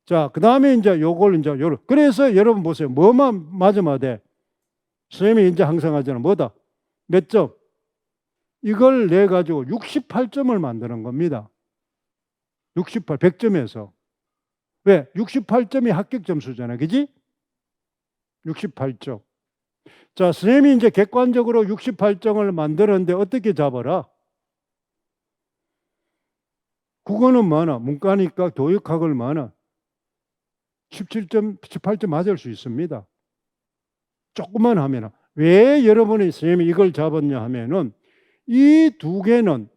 자, 그 다음에 이제 요걸 이제 그래서 여러분 보세요. 뭐만 맞으면 돼? 선생님이 이제 항상 하잖아. 뭐다? 몇 점? 이걸 내 가지고 68점을 만드는 겁니다. 68, 100점에서. 왜? 68점이 합격 점수잖아. 그지? 68점. 자, 선생님이 이제 객관적으로 68점을 만들었는데 어떻게 잡아라? 국어는 많아. 문과니까 교육학을 많아. 17점, 18점 맞을 수 있습니다. 조금만 하면. 왜 여러분이 선생님이 이걸 잡았냐 하면은 이 두 개는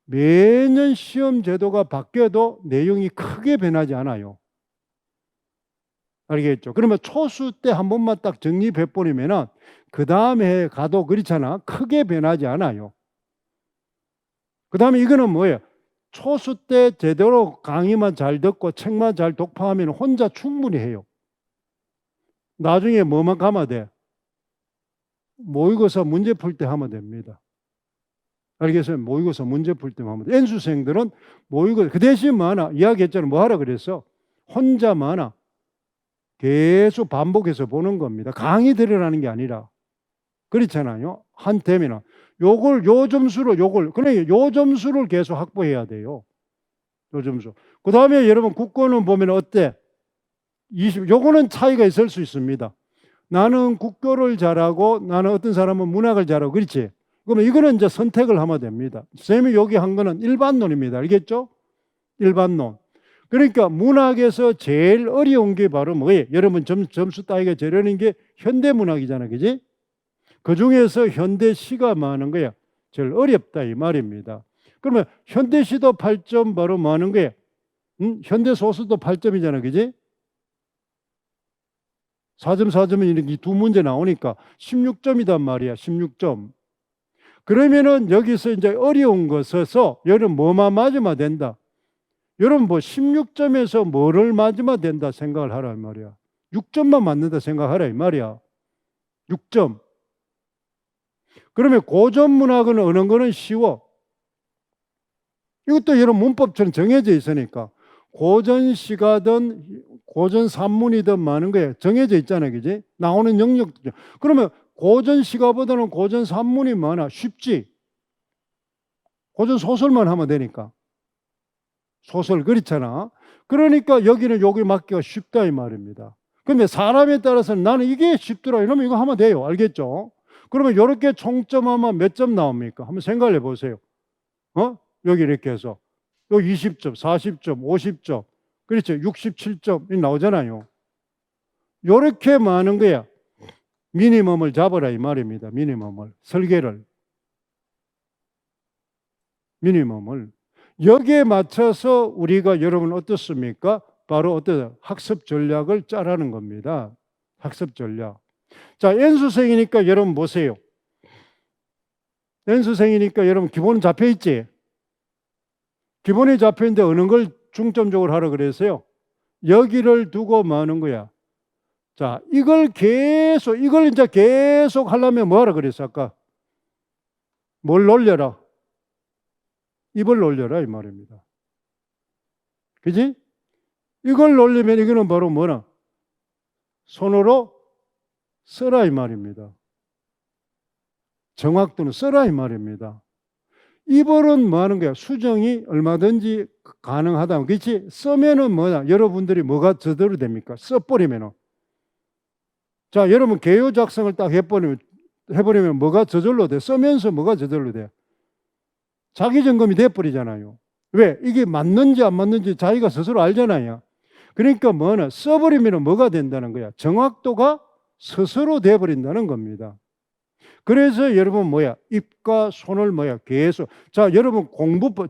매년 시험 제도가 바뀌어도 내용이 크게 변하지 않아요. 알겠죠? 그러면 초수 때 한 번만 딱 정리해버리면은 그 다음 해 가도 그렇잖아. 크게 변하지 않아요. 그 다음에 이거는 뭐예요? 초수 때 제대로 강의만 잘 듣고 책만 잘 독파하면 혼자 충분히 해요. 나중에 뭐만 가면 돼? 모의고사 문제 풀 때 하면 됩니다. 알겠어요? 모의고사 문제 풀 때만 하면 돼. N수생들은 모의고사 그 대신 많아. 이야기했잖아. 뭐 하라 그랬어? 혼자 많아. 계속 반복해서 보는 겁니다. 강의 들으라는 게 아니라. 그렇잖아요. 한 테미나. 요걸 요 점수로 그러니까 요 점수를 계속 확보해야 돼요. 요 점수. 그 다음에 여러분 국어는 보면 어때? 요거는 차이가 있을 수 있습니다. 나는 국교를 잘하고 나는 어떤 사람은 문학을 잘하고 그렇지? 그러면 이거는 이제 선택을 하면 됩니다. 쌤이 여기 한 거는 일반론입니다. 알겠죠? 일반론. 그러니까 문학에서 제일 어려운 게 바로 뭐예요? 여러분 점수 따기가 제일 어려운 게 현대문학이잖아. 그지? 그 중에서 현대시가 많은 거야. 제일 어렵다 이 말입니다. 그러면 현대시도 8점 바로 많은 거야. 현대소설도 8점이잖아. 그지? 4점, 4점은 이렇게 두 문제 나오니까 16점이단 말이야. 16점. 그러면은 여기서 이제 어려운 것에서 여러분 뭐만 맞으면 된다. 여러분 뭐 16점에서 뭐를 맞으면 된다 생각을 하라 이 말이야. 6점만 맞는다 생각하라 이 말이야. 6점. 그러면 고전 문학은 어느 거는 쉬워. 이것도 여러분 문법처럼 정해져 있으니까 고전 시가든 고전 산문이든 많은 거예요. 정해져 있잖아요. 그지? 나오는 영역도. 그러면 고전 시가보다는 고전 산문이 많아. 쉽지? 고전 소설만 하면 되니까. 소설 그렇잖아. 그러니까 여기는 여기 맞기가 쉽다 이 말입니다. 근데 사람에 따라서는 나는 이게 쉽더라 이러면 이거 하면 돼요. 알겠죠? 그러면 이렇게 총점하면 몇 점 나옵니까? 한번 생각해 보세요. 여기 이렇게 해서 여기 20점, 40점, 50점, 그렇죠? 67점이 나오잖아요. 이렇게 많은 거야. 미니멈을 잡아라 이 말입니다. 미니멈을, 설계를. 미니멈을. 여기에 맞춰서 우리가 여러분 어떻습니까? 바로 어떤 학습 전략을 짜라는 겁니다. 학습 전략. 자, N수생이니까 여러분 보세요. N수생이니까 여러분 기본은 잡혀 있지? 기본이 잡혀 있는데 어느 걸 중점적으로 하라 그랬어요? 여기를 두고 뭐 하는 거야? 자, 이걸 이제 계속 하려면 뭐 하라 그랬어, 아까? 뭘 놀려라? 입을 놀려라, 이 말입니다. 그지? 이걸 놀리면 이거는 바로 뭐나? 손으로 써라, 이 말입니다. 정확도는 써라, 이 말입니다. 입을은 뭐 하는 거야? 수정이 얼마든지 가능하다. 그렇지? 쓰면은 뭐냐? 여러분들이 뭐가 저대로 됩니까? 써버리면은. 자, 여러분 개요 작성을 딱 해버리면 뭐가 저절로 돼? 쓰면서 뭐가 저절로 돼? 자기 점검이 돼버리잖아요. 왜? 이게 맞는지 안 맞는지 자기가 스스로 알잖아요. 그러니까 뭐냐? 써버리면 뭐가 된다는 거야? 정확도가 스스로 돼버린다는 겁니다. 그래서 여러분 뭐야? 입과 손을 뭐야? 계속. 자, 여러분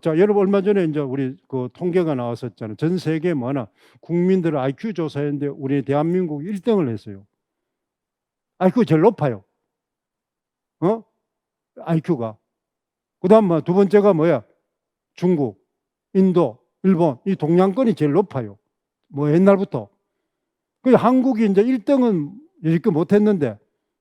여러분 얼마 전에 이제 우리 그 통계가 나왔었잖아요. 전 세계 뭐나 국민들 IQ 조사했는데 우리 대한민국 1등을 했어요. IQ 제일 높아요. IQ가. 그다음 뭐 두 번째가 뭐야? 중국, 인도, 일본 이 동양권이 제일 높아요. 뭐 옛날부터. 그 한국이 이제 1등은 이렇게 못했는데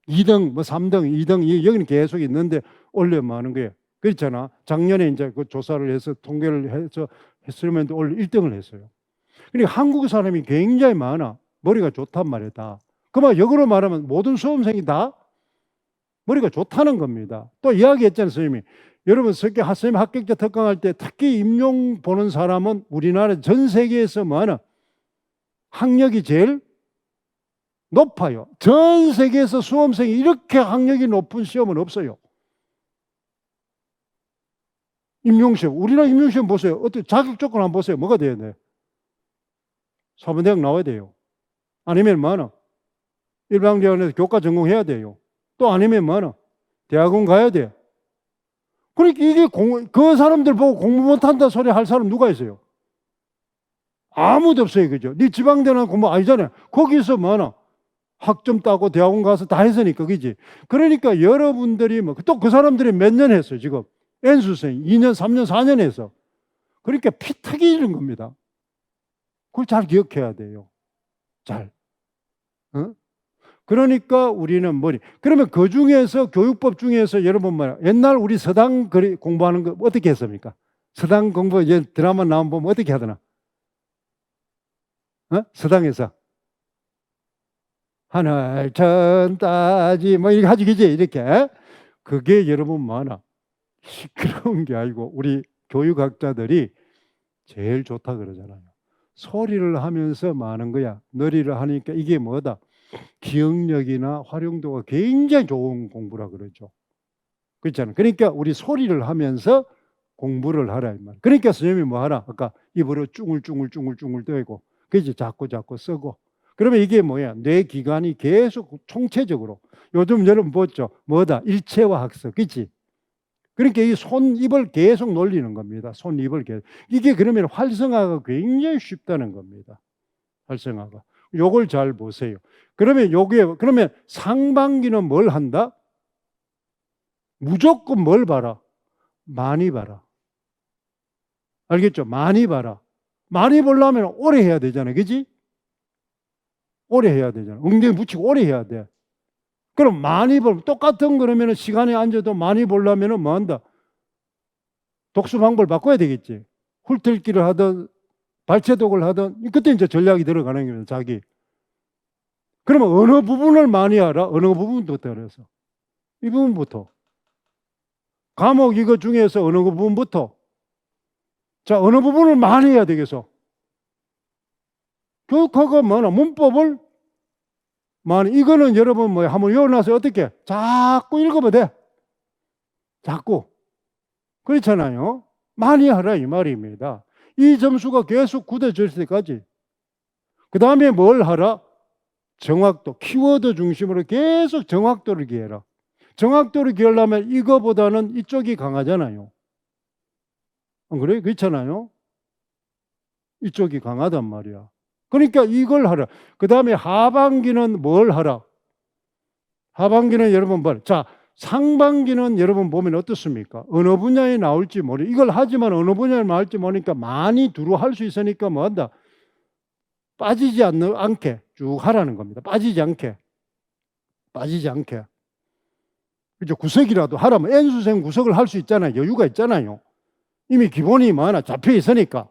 2등, 뭐 3등, 2등 여기는 계속 있는데 올려면 하는 거예요. 그렇잖아. 작년에 이제 그 조사를 해서 통계를 해서 했으면 올려 1등을 했어요. 그러니까 한국 사람이 굉장히 많아. 머리가 좋단 말이야 다. 그만 역으로 말하면 모든 수험생이 다 머리가 좋다는 겁니다. 또 이야기했잖아요, 선생님이. 여러분 선생님 합격자 특강할 때 특히 임용 보는 사람은 우리나라 전 세계에서 뭐하나 학력이 제일 높아요. 전 세계에서 수험생이 이렇게 학력이 높은 시험은 없어요. 임용시험. 우리나라 임용시험 보세요. 어떻게 자격 조건 한번 보세요. 뭐가 돼야 돼? 사범대학 나와야 돼요. 아니면 뭐하나 일반대학원에서 교과 전공해야 돼요. 또 아니면 뭐하나 대학원 가야 돼. 그러니까 이게 그 사람들 보고 공부 못한다 소리 할 사람 누가 있어요? 아무도 없어요. 그죠? 네 지방대는 공부 아니잖아요. 거기서 뭐하나 학점 따고 대학원 가서 다 했으니까, 그지? 그러니까 여러분들이 또 그 사람들이 몇 년 했어요, 지금? N수생 2년, 3년, 4년 해서. 그러니까 피 터지는 겁니다. 그걸 잘 기억해야 돼요. 잘. 그러니까 우리는 그러면 그 중에서 교육법 중에서 여러분 옛날 우리 서당 공부하는 거 어떻게 했습니까? 서당 공부 이제 드라마 나오면 보면 어떻게 하더나? 서당에서. 하늘 천 따지 이렇게 하지 그지 이렇게. 그게 여러분 많아 시끄러운 게 아니고 우리 교육학자들이 제일 좋다 그러잖아요. 소리를 하면서 많은 거야. 놀이를 하니까 이게 뭐다? 기억력이나 활용도가 굉장히 좋은 공부라 그러죠. 그렇잖아요. 그러니까 우리 소리를 하면서 공부를 하라 이 말. 그러니까 선생님이 뭐 하라? 아까 입으로 쭈글쭈글 떼고 그지 자꾸 쓰고. 그러면 이게 뭐야? 뇌 기관이 계속 총체적으로 요즘 여러분 보죠? 뭐다? 일체화 학습, 그렇지? 그러니까 이 손, 입을 계속 놀리는 겁니다. 손, 입을 계속. 이게 그러면 활성화가 굉장히 쉽다는 겁니다. 활성화가. 요걸 잘 보세요. 그러면 상반기는 뭘 한다? 무조건 뭘 봐라? 많이 봐라. 알겠죠? 많이 봐라. 많이 보려면 오래 해야 되잖아요. 그지? 오래 해야 되잖아. 엉덩이 붙이고 오래 해야 돼. 그럼 많이 보면 똑같은 그러면 시간에 앉아도 많이 보려면 뭐 한다? 독수 방법을 바꿔야 되겠지. 훑읽기를 하든 발췌독을 하든 그때 이제 전략이 들어가는 거예요. 자기. 그러면 어느 부분을 많이 알아? 어느 부분부터 알아서? 이 부분부터. 과목 이거 중에서 어느 부분부터? 자, 어느 부분을 많이 해야 되겠어? 교육학은 뭐나 문법을 이거는 여러분 뭐 한번 외워놔서 어떻게 자꾸 읽으면 돼. 자꾸. 그렇잖아요. 많이 하라 이 말입니다. 이 점수가 계속 굳어질 때까지. 그 다음에 뭘 하라? 정확도, 키워드 중심으로 계속 정확도를 기해라. 정확도를 기하려면 이거보다는 이쪽이 강하잖아요. 안 그래요? 그렇잖아요. 이쪽이 강하단 말이야. 그러니까 이걸 하라. 그 다음에 하반기는 뭘 하라? 하반기는 여러분 뭘? 자, 상반기는 여러분 보면 어떻습니까? 어느 분야에 나올지 모르. 이걸 하지만 어느 분야에 나올지 모르니까 많이 두루 할 수 있으니까 뭐 한다? 빠지지 않게 쭉 하라는 겁니다. 빠지지 않게. 빠지지 않게. 그죠? 구석이라도 하라면 N수생 구석을 할 수 있잖아요. 여유가 있잖아요. 이미 기본이 많아 잡혀 있으니까.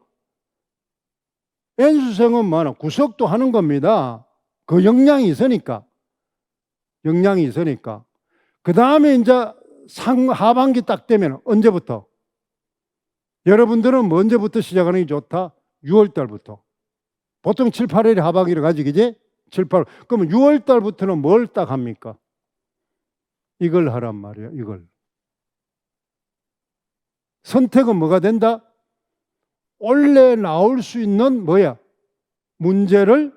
N수생은 많아 구석도 하는 겁니다. 그 역량이 있으니까. 역량이 있으니까. 그 다음에 이제 하반기 딱 되면 언제부터? 여러분들은 뭐 언제부터 시작하는 게 좋다? 6월 달부터. 보통 7, 8월에 하반기를 가지, 그지? 7, 8월. 그러면 6월 달부터는 뭘 딱 합니까? 이걸 하란 말이에요. 이걸. 선택은 뭐가 된다? 원래 나올 수 있는 뭐야? 문제를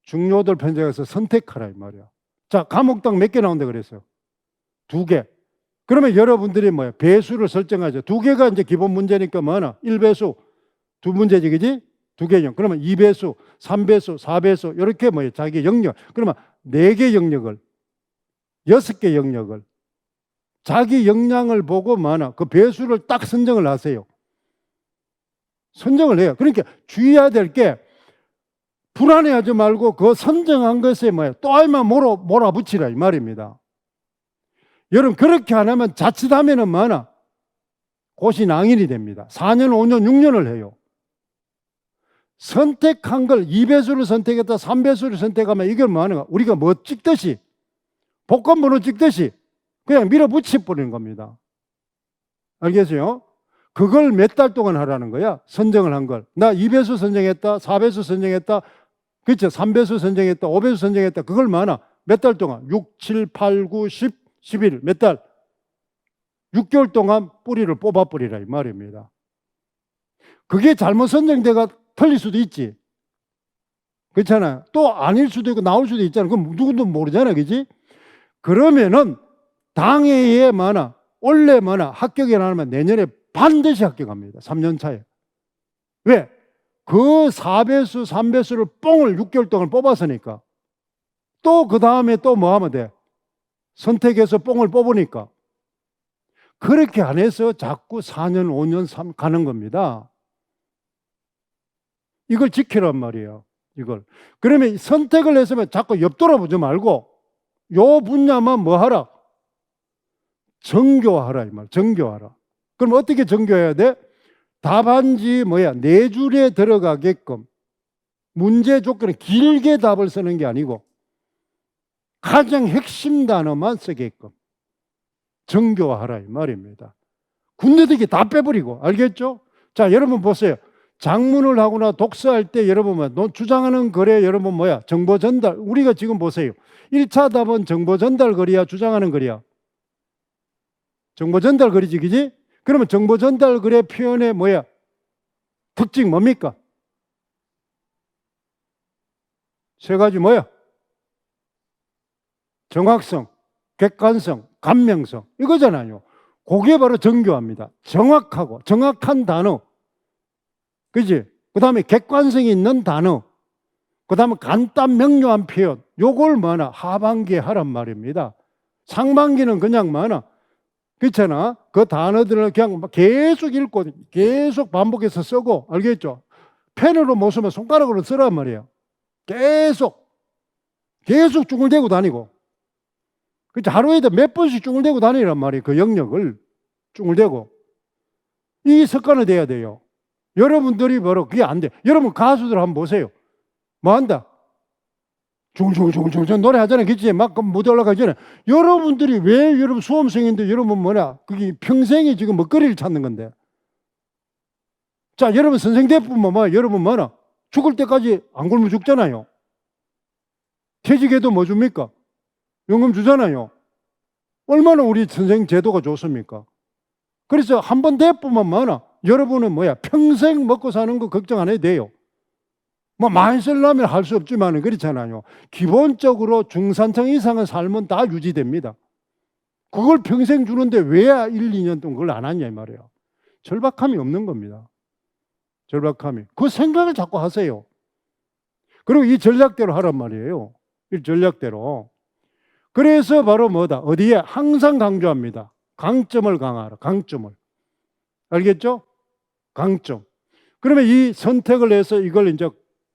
중요도를 편성해서 선택하라 이 말이야. 자, 과목당 몇 개 나온다 그랬어요? 2개. 그러면 여러분들이 뭐야? 배수를 설정하죠. 2개가 이제 기본 문제니까 뭐하나? 1배수 2문제지, 그지? 2개죠. 그러면 2배수, 3배수, 4배수 이렇게 뭐야? 자기 영역. 그러면 4개 영역을 6개 영역을 자기 역량을 보고 뭐하나? 그 배수를 딱 선정을 하세요. 선정을 해요. 그러니까 주의해야 될 게 불안해하지 말고 그 선정한 것에 뭐야? 또 알만 몰아붙이라 이 말입니다. 여러분 그렇게 안 하면 자칫하면은 뭐하나? 고시낭인이 됩니다. 4년, 5년, 6년을 해요. 선택한 걸 2배수를 선택했다, 3배수를 선택하면 이걸 뭐 하는가? 우리가 뭐 찍듯이 복권번호 찍듯이 그냥 밀어붙여 버리는 겁니다. 알겠어요? 그걸 몇 달 동안 하라는 거야. 선정을 한 걸. 나 2배수 선정했다, 4배수 선정했다, 그렇죠? 3배수 선정했다, 5배수 선정했다. 그걸 뭐 하나? 몇 달 동안? 6, 7, 8, 9, 10, 11. 몇 달? 6개월 동안 뿌리를 뽑아버리라 이 말입니다. 그게 잘못 선정돼가 틀릴 수도 있지. 그렇잖아요. 또 아닐 수도 있고 나올 수도 있잖아요. 그럼 누구도 모르잖아요. 그지? 그러면은 당해에 많아. 원래 많아. 합격이 안 하면 내년에 반드시 합격합니다. 3년 차에. 왜? 그 4배수, 3배수를 뽕을 6개월 동안 뽑았으니까. 또 그 다음에 또 뭐 하면 돼? 선택해서 뽕을 뽑으니까. 그렇게 안 해서 자꾸 4년, 5년 가는 겁니다. 이걸 지키란 말이에요. 이걸. 그러면 선택을 했으면 자꾸 옆 돌아보지 말고 요 분야만 뭐 하라? 정교하라 이 말. 정교하라. 그럼 어떻게 정교해야 돼? 답안지 뭐야? 4줄에 들어가게끔 문제 조건은 길게 답을 쓰는 게 아니고 가장 핵심 단어만 쓰게끔 정교하라 이 말입니다. 군더더기 다 빼버리고. 알겠죠? 자, 여러분 보세요. 작문을 하거나 독서할 때 여러분 주장하는 글에 여러분 뭐야? 정보 전달. 우리가 지금 보세요. 1차 답은 정보 전달 글이야, 주장하는 글이야? 정보 전달 글이지, 그지? 그러면 정보 전달 글의 표현의 뭐야? 특징 뭡니까? 3가지 뭐야? 정확성, 객관성, 감명성. 이거잖아요. 그게 바로 정교합니다. 정확하고 정확한 단어. 그지? 그 다음에 객관성이 있는 단어. 그 다음에 간단 명료한 표현. 요걸 뭐하나? 하반기에 하란 말입니다. 상반기는 그냥 뭐하나? 그렇잖아. 그 단어들을 그냥 계속 읽고 계속 반복해서 쓰고. 알겠죠? 펜으로 못 쓰면 손가락으로 쓰란 말이에요. 계속 쭈글대고 다니고. 그렇죠? 하루에도 몇 번씩 쭈글대고 다니란 말이에요. 그 영역을 쭈글대고. 이 습관이 돼야 돼요. 여러분들이 바로 그게 안 돼. 여러분 가수들 한번 보세요. 뭐 한다? 중 노래 하잖아요. 그치? 막 무대 올라가기 전에. 여러분들이 왜 여러분 수험생인데 여러분 뭐냐? 그게 평생에 지금 먹거리를 찾는 건데. 자, 여러분 선생대뿐만 뭐 여러분 뭐나? 죽을 때까지 안 굶어 죽잖아요. 퇴직해도 뭐 줍니까? 연금 주잖아요. 얼마나 우리 선생 제도가 좋습니까? 그래서 한 번 대보면 많아. 여러분은 뭐야? 평생 먹고 사는 거 걱정 안 해도 돼요. 뭐 많이 쓰려면 할 수 없지만 그렇잖아요. 기본적으로 중산층 이상의 삶은 다 유지됩니다. 그걸 평생 주는데 왜 1, 2년 동안 그걸 안 하냐 이 말이에요. 절박함이 없는 겁니다. 절박함이. 그 생각을 자꾸 하세요. 그리고 이 전략대로 하란 말이에요. 이 전략대로. 그래서 바로 뭐다? 어디에? 항상 강조합니다. 강점을 강화하라. 강점을. 알겠죠? 강점. 그러면 이 선택을 해서 이걸 이제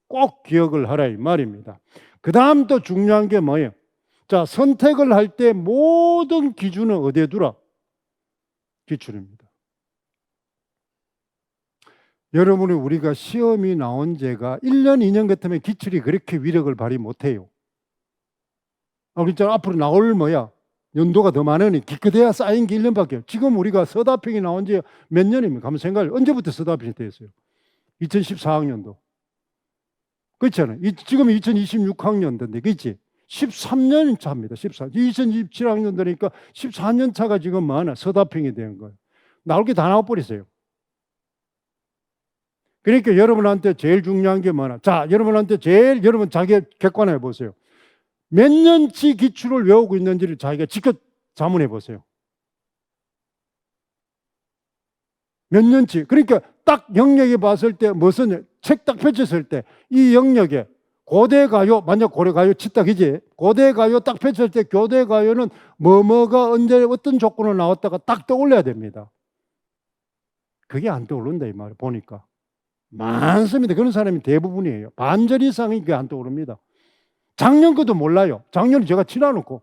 꼭 기억을 하라 이 말입니다. 그 다음 또 중요한 게 뭐예요? 자, 선택을 할 때 모든 기준은 어디에 두라? 기출입니다. 여러분이 우리가 시험이 나온 지가 1년, 2년 같으면 기출이 그렇게 위력을 발휘 못해요. 그러니까 앞으로 나올 뭐야? 연도가 더 많으니 기껏해야 쌓인 게 1년밖에. 지금 우리가 서다평이 나온 지 몇 년입니까? 한번 생각해. 언제부터 서다평이 됐어요? 2014학년도. 그렇잖아요. 지금 2026학년도인데, 그렇지? 13년 차입니다. 2027학년도니까 14년 차가 지금 뭐하나? 서다평이 된 거예요. 나올 게 다 나와버렸어요. 그러니까 여러분한테 제일 중요한 게 뭐나? 자, 여러분한테 제일 여러분 자기 객관해 보세요. 몇 년치 기출을 외우고 있는지를 자기가 직접 자문해 보세요. 몇 년치. 그러니까 딱 영역에 봤을 때 무슨 책 딱 펼쳤을 때 이 영역에 고대 가요, 만약 고대 가요 치다 그지? 고대 가요 딱 펼쳤을 때 교대 가요는 뭐가 언제 어떤 조건으로 나왔다가 딱 떠올려야 됩니다. 그게 안 떠오른다 이 말이에요. 보니까 많습니다. 그런 사람이 대부분이에요. 반절 이상이 그게 안 떠오릅니다. 작년 것도 몰라요. 작년에 제가 치러놓고.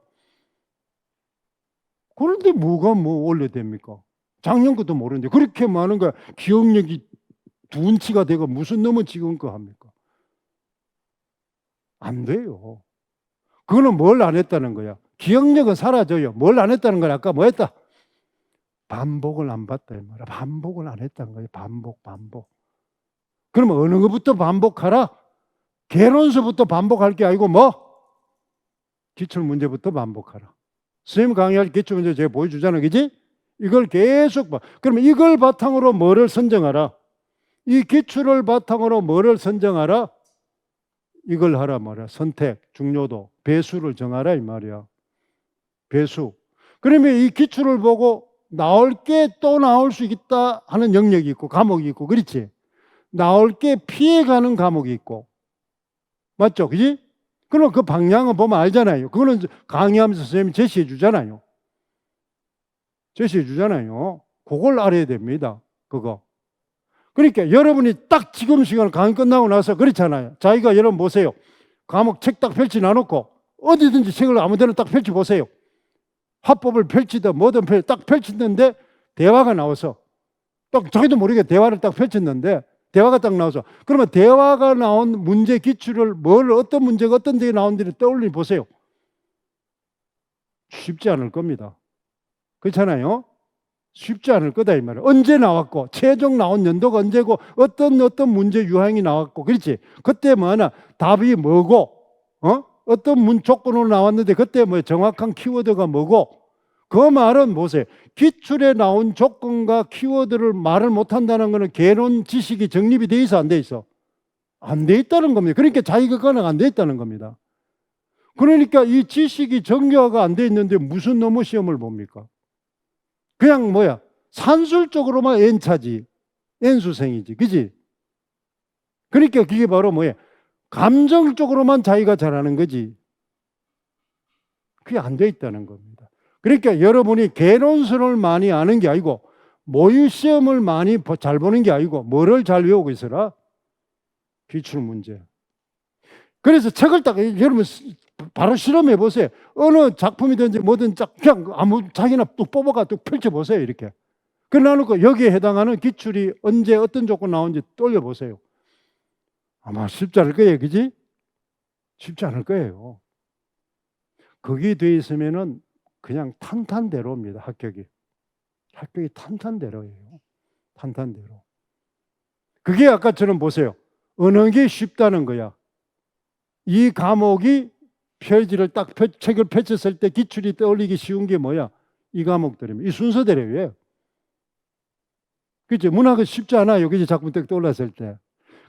그런데 뭐가 뭐 원래 됩니까? 작년 것도 모르는데 그렇게 많은 거야. 기억력이 둔치가 되고 무슨 놈은 지금 거 합니까? 안 돼요. 그거는 뭘 안 했다는 거야. 기억력은 사라져요. 뭘 안 했다는 거야. 아까 뭐 했다? 반복을 안 봤다 이 말이야. 반복을 안 했다는 거예요. 반복. 그러면 어느 것부터 반복하라? 개론서부터 반복할 게 아니고 뭐? 기출문제부터 반복하라. 선생님 강의할 기출문제 제가 보여주잖아. 그지? 이걸 계속 봐. 그러면 이걸 바탕으로 뭐를 선정하라? 이 기출을 바탕으로 뭐를 선정하라? 이걸 하라 말이야. 선택, 중요도, 배수를 정하라 이 말이야. 배수. 그러면 이 기출을 보고 나올 게 또 나올 수 있다 하는 영역이 있고 과목이 있고 그렇지? 나올 게 피해가는 과목이 있고 맞죠? 그지? 그럼 그 방향을 보면 알잖아요. 그거는 강의하면서 선생님이 제시해 주잖아요. 제시해 주잖아요. 그걸 알아야 됩니다. 그거. 그러니까 여러분이 딱 지금 시간 강의 끝나고 나서 그렇잖아요. 자기가 여러분 보세요. 과목 책 딱 펼치 놔놓고 어디든지 책을 아무 데나 딱 펼치 보세요. 화법을 펼치든 뭐든 딱 펼쳤는데 대화가 나와서 딱 자기도 모르게 대화를 딱 펼쳤는데 대화가 딱 나와서 그러면 대화가 나온 문제 기출을 어떤 문제가 어떤 데에 나온지를 떠올려 보세요. 쉽지 않을 겁니다. 그렇잖아요. 쉽지 않을 거다 이 말이에요. 언제 나왔고 최종 나온 연도가 언제고 어떤 문제 유형이 나왔고 그렇지. 그때 뭐나 답이 뭐고 어떤 조건으로 나왔는데 그때 뭐 정확한 키워드가 뭐고 그 말은 보세요. 기출에 나온 조건과 키워드를 말을 못한다는 것은 개론 지식이 정립이 돼 있어 안 돼 있어? 안 돼 있다는 겁니다. 그러니까 자기가 안 돼 있다는 겁니다. 그러니까 이 지식이 정교화가 안 돼 있는데 무슨 놈의 시험을 봅니까? 그냥 뭐야 산술적으로만 N차지 N수생이지 그지? 그러니까 그게 바로 뭐야 감정적으로만 자기가 잘하는 거지 그게 안 돼 있다는 겁니다. 그러니까 여러분이 개론서를 많이 아는 게 아니고 모의 시험을 많이 잘 보는 게 아니고 뭐를 잘 외우고 있어라? 기출문제. 그래서 책을 딱 여러분 바로 실험해 보세요. 어느 작품이든지 뭐든 그냥 아무 자기나 또 뽑아가 또 펼쳐 보세요. 이렇게. 그래놓고 여기에 해당하는 기출이 언제 어떤 조건 나오는지 떠올려 보세요. 아마 쉽지 않을 거예요. 그지? 쉽지 않을 거예요. 거기에 돼 있으면은 그냥 탄탄대로입니다. 합격이 탄탄대로예요. 탄탄대로. 그게 아까처럼 보세요. 어느 게 쉽다는 거야. 이 과목이 페이지를 딱 책을 펼쳤을 때 기출이 떠올리기 쉬운 게 뭐야? 이 과목들입니다. 이 순서대로예요. 그렇죠? 문학은 쉽지 않아요. 그지? 작품 딱 떠올랐을 때.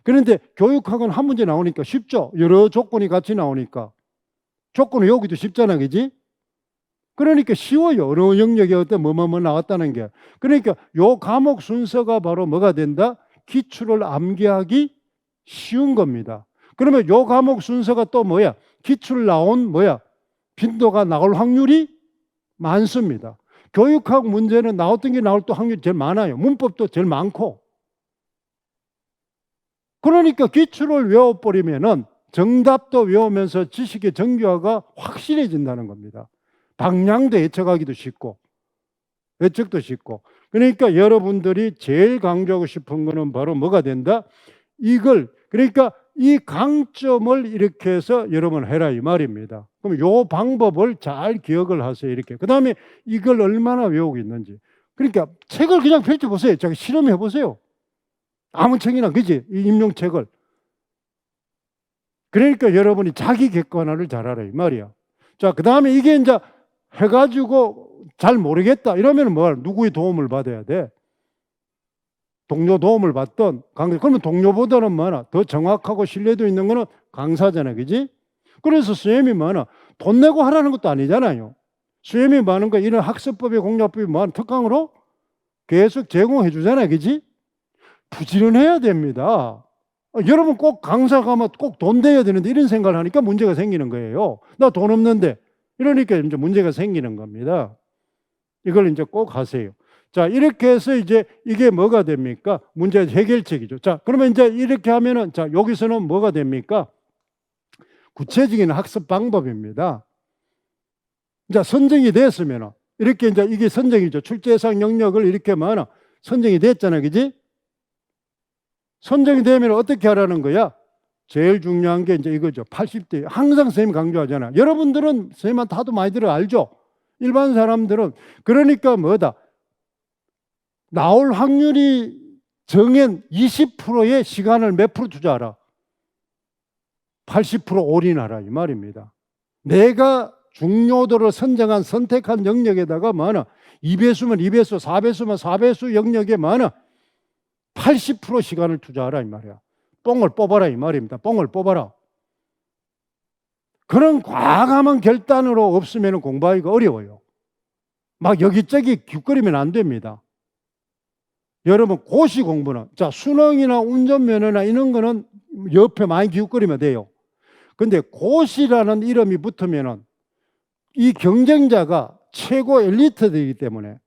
그런데 교육학은 한 문제 나오니까 쉽죠? 여러 조건이 같이 나오니까. 조건을 외우기도 쉽잖아. 그지? 그러니까 쉬워요. 어느 영역에 어떤 뭐뭐 나왔다는 게. 그러니까 요 과목 순서가 바로 뭐가 된다? 기출을 암기하기 쉬운 겁니다. 그러면 요 과목 순서가 또 뭐야? 기출 나온 뭐야? 빈도가 나올 확률이 많습니다. 교육학 문제는 나왔던 게 나올 또 확률이 제일 많아요. 문법도 제일 많고. 그러니까 기출을 외워버리면은 정답도 외우면서 지식의 정교화가 확실해진다는 겁니다. 방향도 예측하기도 쉽고, 예측도 쉽고. 그러니까 여러분들이 제일 강조하고 싶은 거는 바로 뭐가 된다? 이걸, 그러니까 이 강점을 이렇게 해서 여러분 해라 이 말입니다. 그럼 요 방법을 잘 기억을 하세요. 이렇게. 그 다음에 이걸 얼마나 외우고 있는지. 그러니까 책을 그냥 펼쳐보세요. 자기 실험해 보세요. 아무 책이나, 그지? 이 임용책을. 그러니까 여러분이 자기 객관화를 잘하라 이 말이야. 자, 그 다음에 이게 이제 해가지고 잘 모르겠다 이러면 뭐 누구의 도움을 받아야 돼? 동료 도움을 받던 강사. 그러면 동료보다는 뭐나 더 정확하고 신뢰도 있는 거는 강사잖아, 그지? 그래서 수염이 뭐나 돈 내고 하라는 것도 아니잖아요. 수염이 많은 거 이런 학습법의 공략법이 뭐나 특강으로 계속 제공해 주잖아요, 그지? 부지런해야 됩니다. 여러분 꼭 강사 가면 꼭 돈 내야 되는데 이런 생각을 하니까 문제가 생기는 거예요. 나 돈 없는데. 이러니까 이제 문제가 생기는 겁니다. 이걸 이제 꼭 하세요. 자, 이렇게 해서 이제 이게 뭐가 됩니까? 문제 해결책이죠. 자, 그러면 이제 이렇게 하면은, 자, 여기서는 뭐가 됩니까? 구체적인 학습 방법입니다. 자, 선정이 됐으면, 이렇게 이제 이게 선정이죠. 출제상 영역을 이렇게 뭐하나, 선정이 됐잖아, 그지? 선정이 되면 어떻게 하라는 거야? 제일 중요한 게 이제 이거죠. 80대. 항상 선생님 강조하잖아. 여러분들은 선생님한테 하도 많이 들어 알죠? 일반 사람들은. 그러니까 뭐다? 나올 확률이 정한 20%의 시간을 몇 프로 투자하라? 80% 올인하라 이 말입니다. 내가 중요도를 선정한 선택한 영역에다가 뭐하나 2배수면 2배수, 4배수면 4배수 영역에 뭐하나 80% 시간을 투자하라 이 말이야. 뽕을 뽑아라 이 말입니다. 뽕을 뽑아라. 그런 과감한 결단으로 없으면 공부하기가 어려워요. 막 여기저기 기웃거리면 안 됩니다. 여러분 고시 공부는, 자, 수능이나 운전면허나 이런 거는 옆에 많이 기웃거리면 돼요. 근데 고시라는 이름이 붙으면은 이 경쟁자가 최고 엘리트들이기 때문에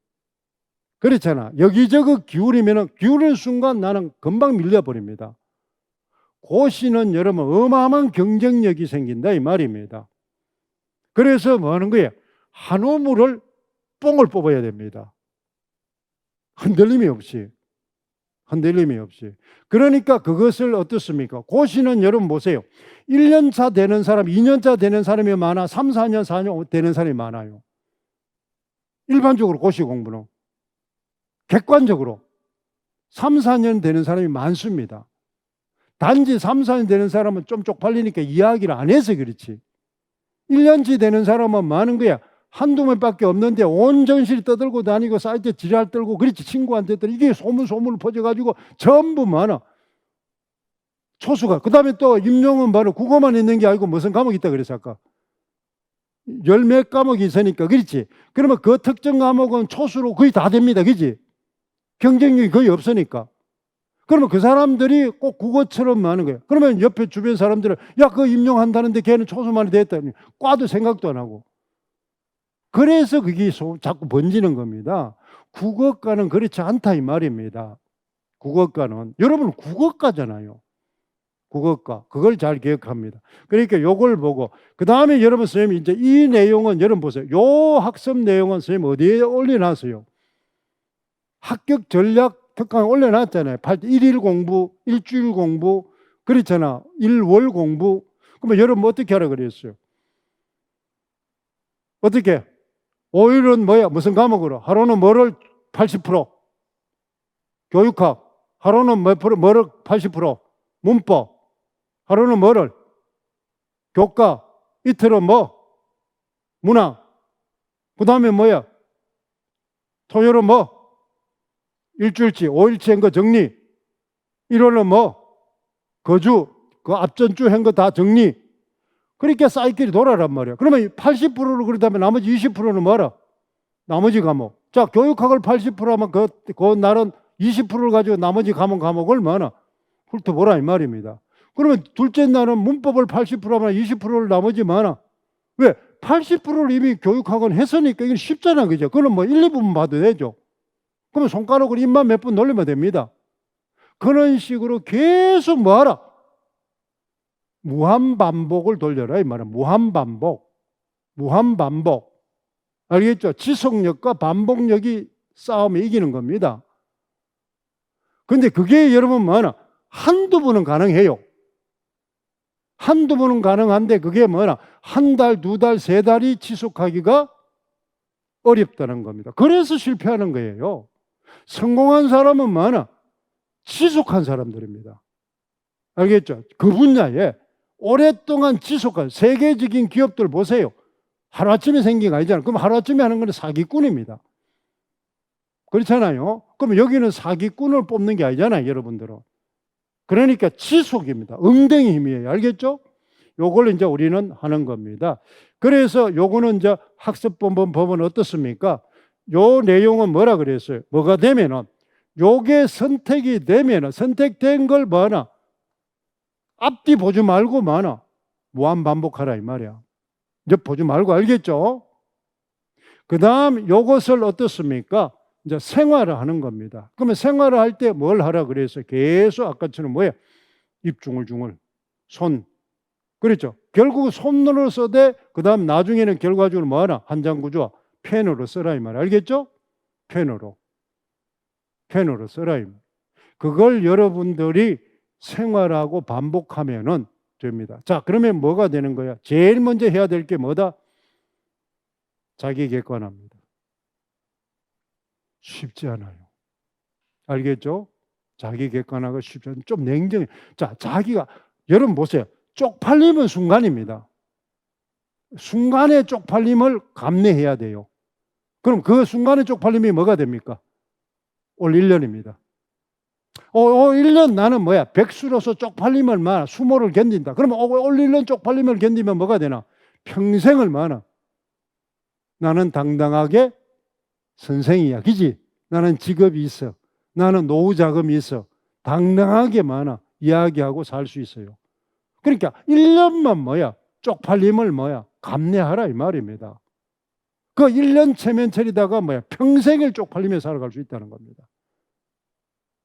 그렇잖아. 여기저기 기울이면은 기울이는 순간 나는 금방 밀려버립니다. 고시는 여러분 어마어마한 경쟁력이 생긴다 이 말입니다. 그래서 뭐 하는 거예요? 한 우물을 뽕을 뽑아야 됩니다. 흔들림이 없이. 흔들림이 없이. 그러니까 그것을 어떻습니까? 고시는 여러분 보세요. 1년차 되는 사람, 2년차 되는 사람이 많아. 3, 4년, 4년 되는 사람이 많아요. 일반적으로 고시 공부는. 객관적으로 3, 4년 되는 사람이 많습니다. 단지 3, 4년 되는 사람은 좀 쪽팔리니까 이야기를 안 해서 그렇지. 1년치 되는 사람은 많은 거야. 한두 번밖에 없는데 온 전시를 떠들고 다니고 사이트에 지랄 떨고 그렇지. 친구한테 이게 소문을 퍼져가지고 전부 많아. 초수가. 그 다음에 또 임용은 바로 국어만 있는 게 아니고 무슨 과목이 있다 그래서 아까. 열 몇 과목이 있으니까 그렇지. 그러면 그 특정 과목은 초수로 거의 다 됩니다. 그렇지? 경쟁력이 거의 없으니까. 그러면 그 사람들이 꼭 국어처럼 하는 거예요. 그러면 옆에 주변 사람들은 야, 그거 임용한다는데 걔는 초수만이 됐다니. 과도 생각도 안 하고. 그래서 그게 자꾸 번지는 겁니다. 국어과는 그렇지 않다 이 말입니다. 국어과는. 여러분 국어과잖아요. 국어과. 그걸 잘 기억합니다. 그러니까 요걸 보고 그 다음에 여러분 선생님이 이제 이 내용은 여러분 보세요. 요 학습 내용은 선생님 어디에 올려놨어요? 합격 전략 특강 올려놨잖아요. 1일 공부, 일주일 공부, 그렇잖아. 1월 공부. 그러면 여러분 어떻게 하라 그랬어요? 어떻게? 5일은 뭐야? 무슨 과목으로? 하루는 뭐를 80%? 교육학. 하루는 뭐를 80%? 문법. 하루는 뭐를? 교과. 이틀은 뭐? 문항. 그 다음에 뭐야? 토요일은 뭐? 일주일치, 5일치 한 거 정리. 일요일은 뭐? 거주, 그 앞전주 한 거 다 정리. 그러니까 사이클이 돌아란 말이야. 그러면 80%를 그렇다면 나머지 20%는 뭐라? 나머지 과목. 자, 교육학을 80% 하면 그 날은 20%를 가지고 나머지 과목을 뭐나? 훑어보라 이 말입니다. 그러면 둘째 날은 문법을 80% 하면 20%를 나머지 뭐나? 왜? 80%를 이미 교육학은 했으니까 이건 쉽잖아, 그죠? 그럼 뭐 1, 2분만 봐도 되죠. 그러면 손가락으로 입만 몇 분 놀리면 됩니다. 그런 식으로 계속 뭐하라? 무한반복을 돌려라 이 말이야. 무한반복. 알겠죠? 지속력과 반복력이 싸움에 이기는 겁니다. 근데 그게 여러분 뭐나? 한두 번은 가능해요. 한두 번은 가능한데 그게 뭐나? 한 달, 두 달, 세 달이 지속하기가 어렵다는 겁니다. 그래서 실패하는 거예요. 성공한 사람은 뭐나? 지속한 사람들입니다. 알겠죠? 그 분야에 오랫동안 지속한 세계적인 기업들 보세요. 하루아침에 생긴 거 아니잖아요. 그럼 하루아침에 하는 건 사기꾼입니다. 그렇잖아요. 그럼 여기는 사기꾼을 뽑는 게 아니잖아요, 여러분들은. 그러니까 지속입니다. 응당의 힘이에요. 알겠죠? 요걸 이제 우리는 하는 겁니다. 그래서 요거는 이제 학습법은 어떻습니까? 요 내용은 뭐라 그랬어요? 뭐가 되면은 요게 선택이 되면은 선택된 걸 뭐나? 앞뒤 보지 말고 뭐나? 무한 반복하라 이 말이야. 이제 보지 말고 알겠죠? 그 다음 요것을 어떻습니까? 이제 생활을 하는 겁니다. 그러면 생활을 할 때 뭘 하라 그래서 계속 아까처럼 뭐야? 입중을 손. 그렇죠? 결국 손으로 써대 그 다음 나중에는 결과적으로 뭐 하나? 한장구조 펜으로 써라 이 말. 알겠죠? 펜으로 써라 이 말. 그걸 여러분들이 생활하고 반복하면은 됩니다. 자, 그러면 뭐가 되는 거야? 제일 먼저 해야 될 게 뭐다? 자기 객관화입니다. 쉽지 않아요. 알겠죠? 자기 객관화가 쉽지 않아요. 좀 냉정해. 자, 자기가 여러분 보세요. 쪽팔림은 순간입니다. 순간의 쪽팔림을 감내해야 돼요. 그럼 그 순간의 쪽팔림이 뭐가 됩니까? 올 1년입니다. 1년 나는 뭐야? 백수로서 쪽팔림을 많아. 수모를 견딘다. 그러면 올 1년 쪽팔림을 견디면 뭐가 되나? 평생을 많아. 나는 당당하게 선생이야. 그지? 나는 직업이 있어. 나는 노후 자금이 있어. 당당하게 많아. 이야기하고 살 수 있어요. 그러니까 1년만 뭐야? 쪽팔림을 뭐야? 감내하라 이 말입니다. 그 1년 체면처리다가 뭐야? 평생을 쪽팔리며 살아갈 수 있다는 겁니다.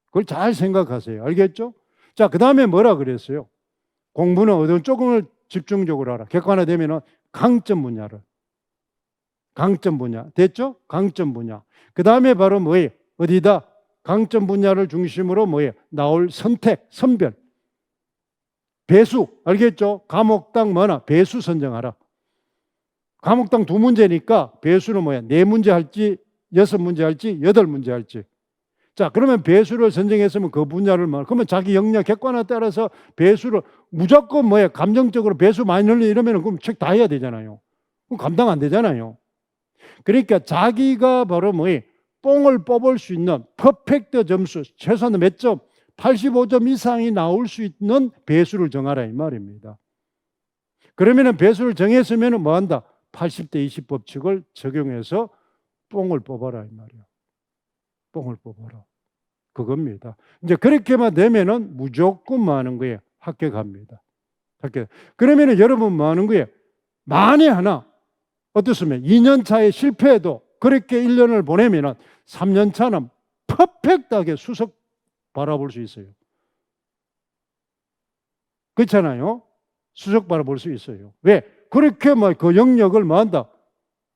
그걸 잘 생각하세요. 알겠죠? 자, 그 다음에 뭐라 그랬어요? 공부는 어떤 쪽을 집중적으로 하라. 객관화되면은 강점 분야를. 강점 분야. 됐죠? 강점 분야. 그 다음에 바로 뭐예요? 어디다? 강점 분야를 중심으로 뭐예요? 나올 선택, 선별. 배수. 알겠죠? 과목당 뭐나? 배수 선정하라. 과목당 2문제니까 배수는 뭐야? 4문제 할지, 6문제 할지, 8문제 할지. 자, 그러면 배수를 선정했으면 그 분야를 그러면 자기 역량 객관화에 따라서 배수를 무조건 뭐야? 감정적으로 배수 많이 늘리 이러면 그럼 책 다 해야 되잖아요. 그럼 감당 안 되잖아요. 그러니까 자기가 바로 뭐예요? 뽕을 뽑을 수 있는 퍼펙트 점수, 최소한 몇 점? 85점 이상이 나올 수 있는 배수를 정하라 이 말입니다. 그러면은 배수를 정했으면 뭐 한다? 80대 20 법칙을 적용해서 뽕을 뽑아라 이 말이야. 뽕을 뽑아라. 그겁니다. 이제 그렇게만 되면은 무조건 뭐 하는 거예요? 합격합니다. 합격. 그러면은 여러분 뭐 하는 거예요? 만에 하나 어떻습니까? 2년 차에 실패해도 그렇게 1년을 보내면은 3년 차는 퍼펙트하게 수석 바라볼 수 있어요. 그렇잖아요? 수석 바라볼 수 있어요. 왜? 그렇게 뭐 그 영역을 뭐 한다?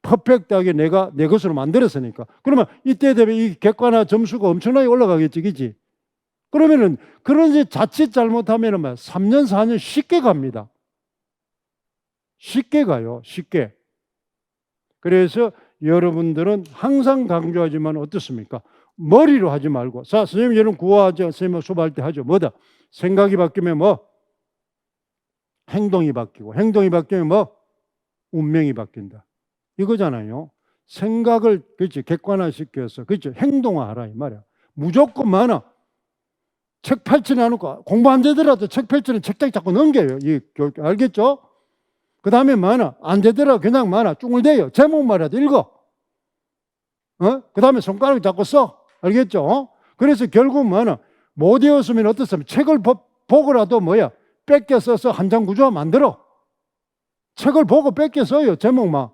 퍼펙트하게 내가 내 것으로 만들었으니까. 그러면 이때 되면 이 객관화 점수가 엄청나게 올라가겠지, 그지? 그러면은 그런 이제 자칫 잘못하면은 3년, 4년 쉽게 갑니다. 쉽게 가요, 쉽게. 그래서 여러분들은 항상 강조하지만 어떻습니까? 머리로 하지 말고. 자, 선생님 여러분 구호하죠. 선생님 수업할 때 하죠. 뭐다? 생각이 바뀌면 뭐? 행동이 바뀌고. 행동이 바뀌면 뭐? 운명이 바뀐다. 이거잖아요. 생각을 그렇지 객관화시켜서 그렇죠 행동화하라 이 말이야. 무조건 많아. 책 펼치지 않고 공부 안 되더라도 책 펼치는 책장 자꾸 넘겨요. 이 교육 알겠죠? 그 다음에 많아. 안 되더라도 그냥 많아. 쭈글대요. 제목만이라도 읽어. 그 다음에 손가락 잡고 써. 알겠죠? 그래서 결국 많아. 못 외웠으면 어떻습니까? 책을 보고라도 뭐야? 뺏겨 써서 한 장 구조 만들어. 책을 보고 뺏겨 써요. 제목만.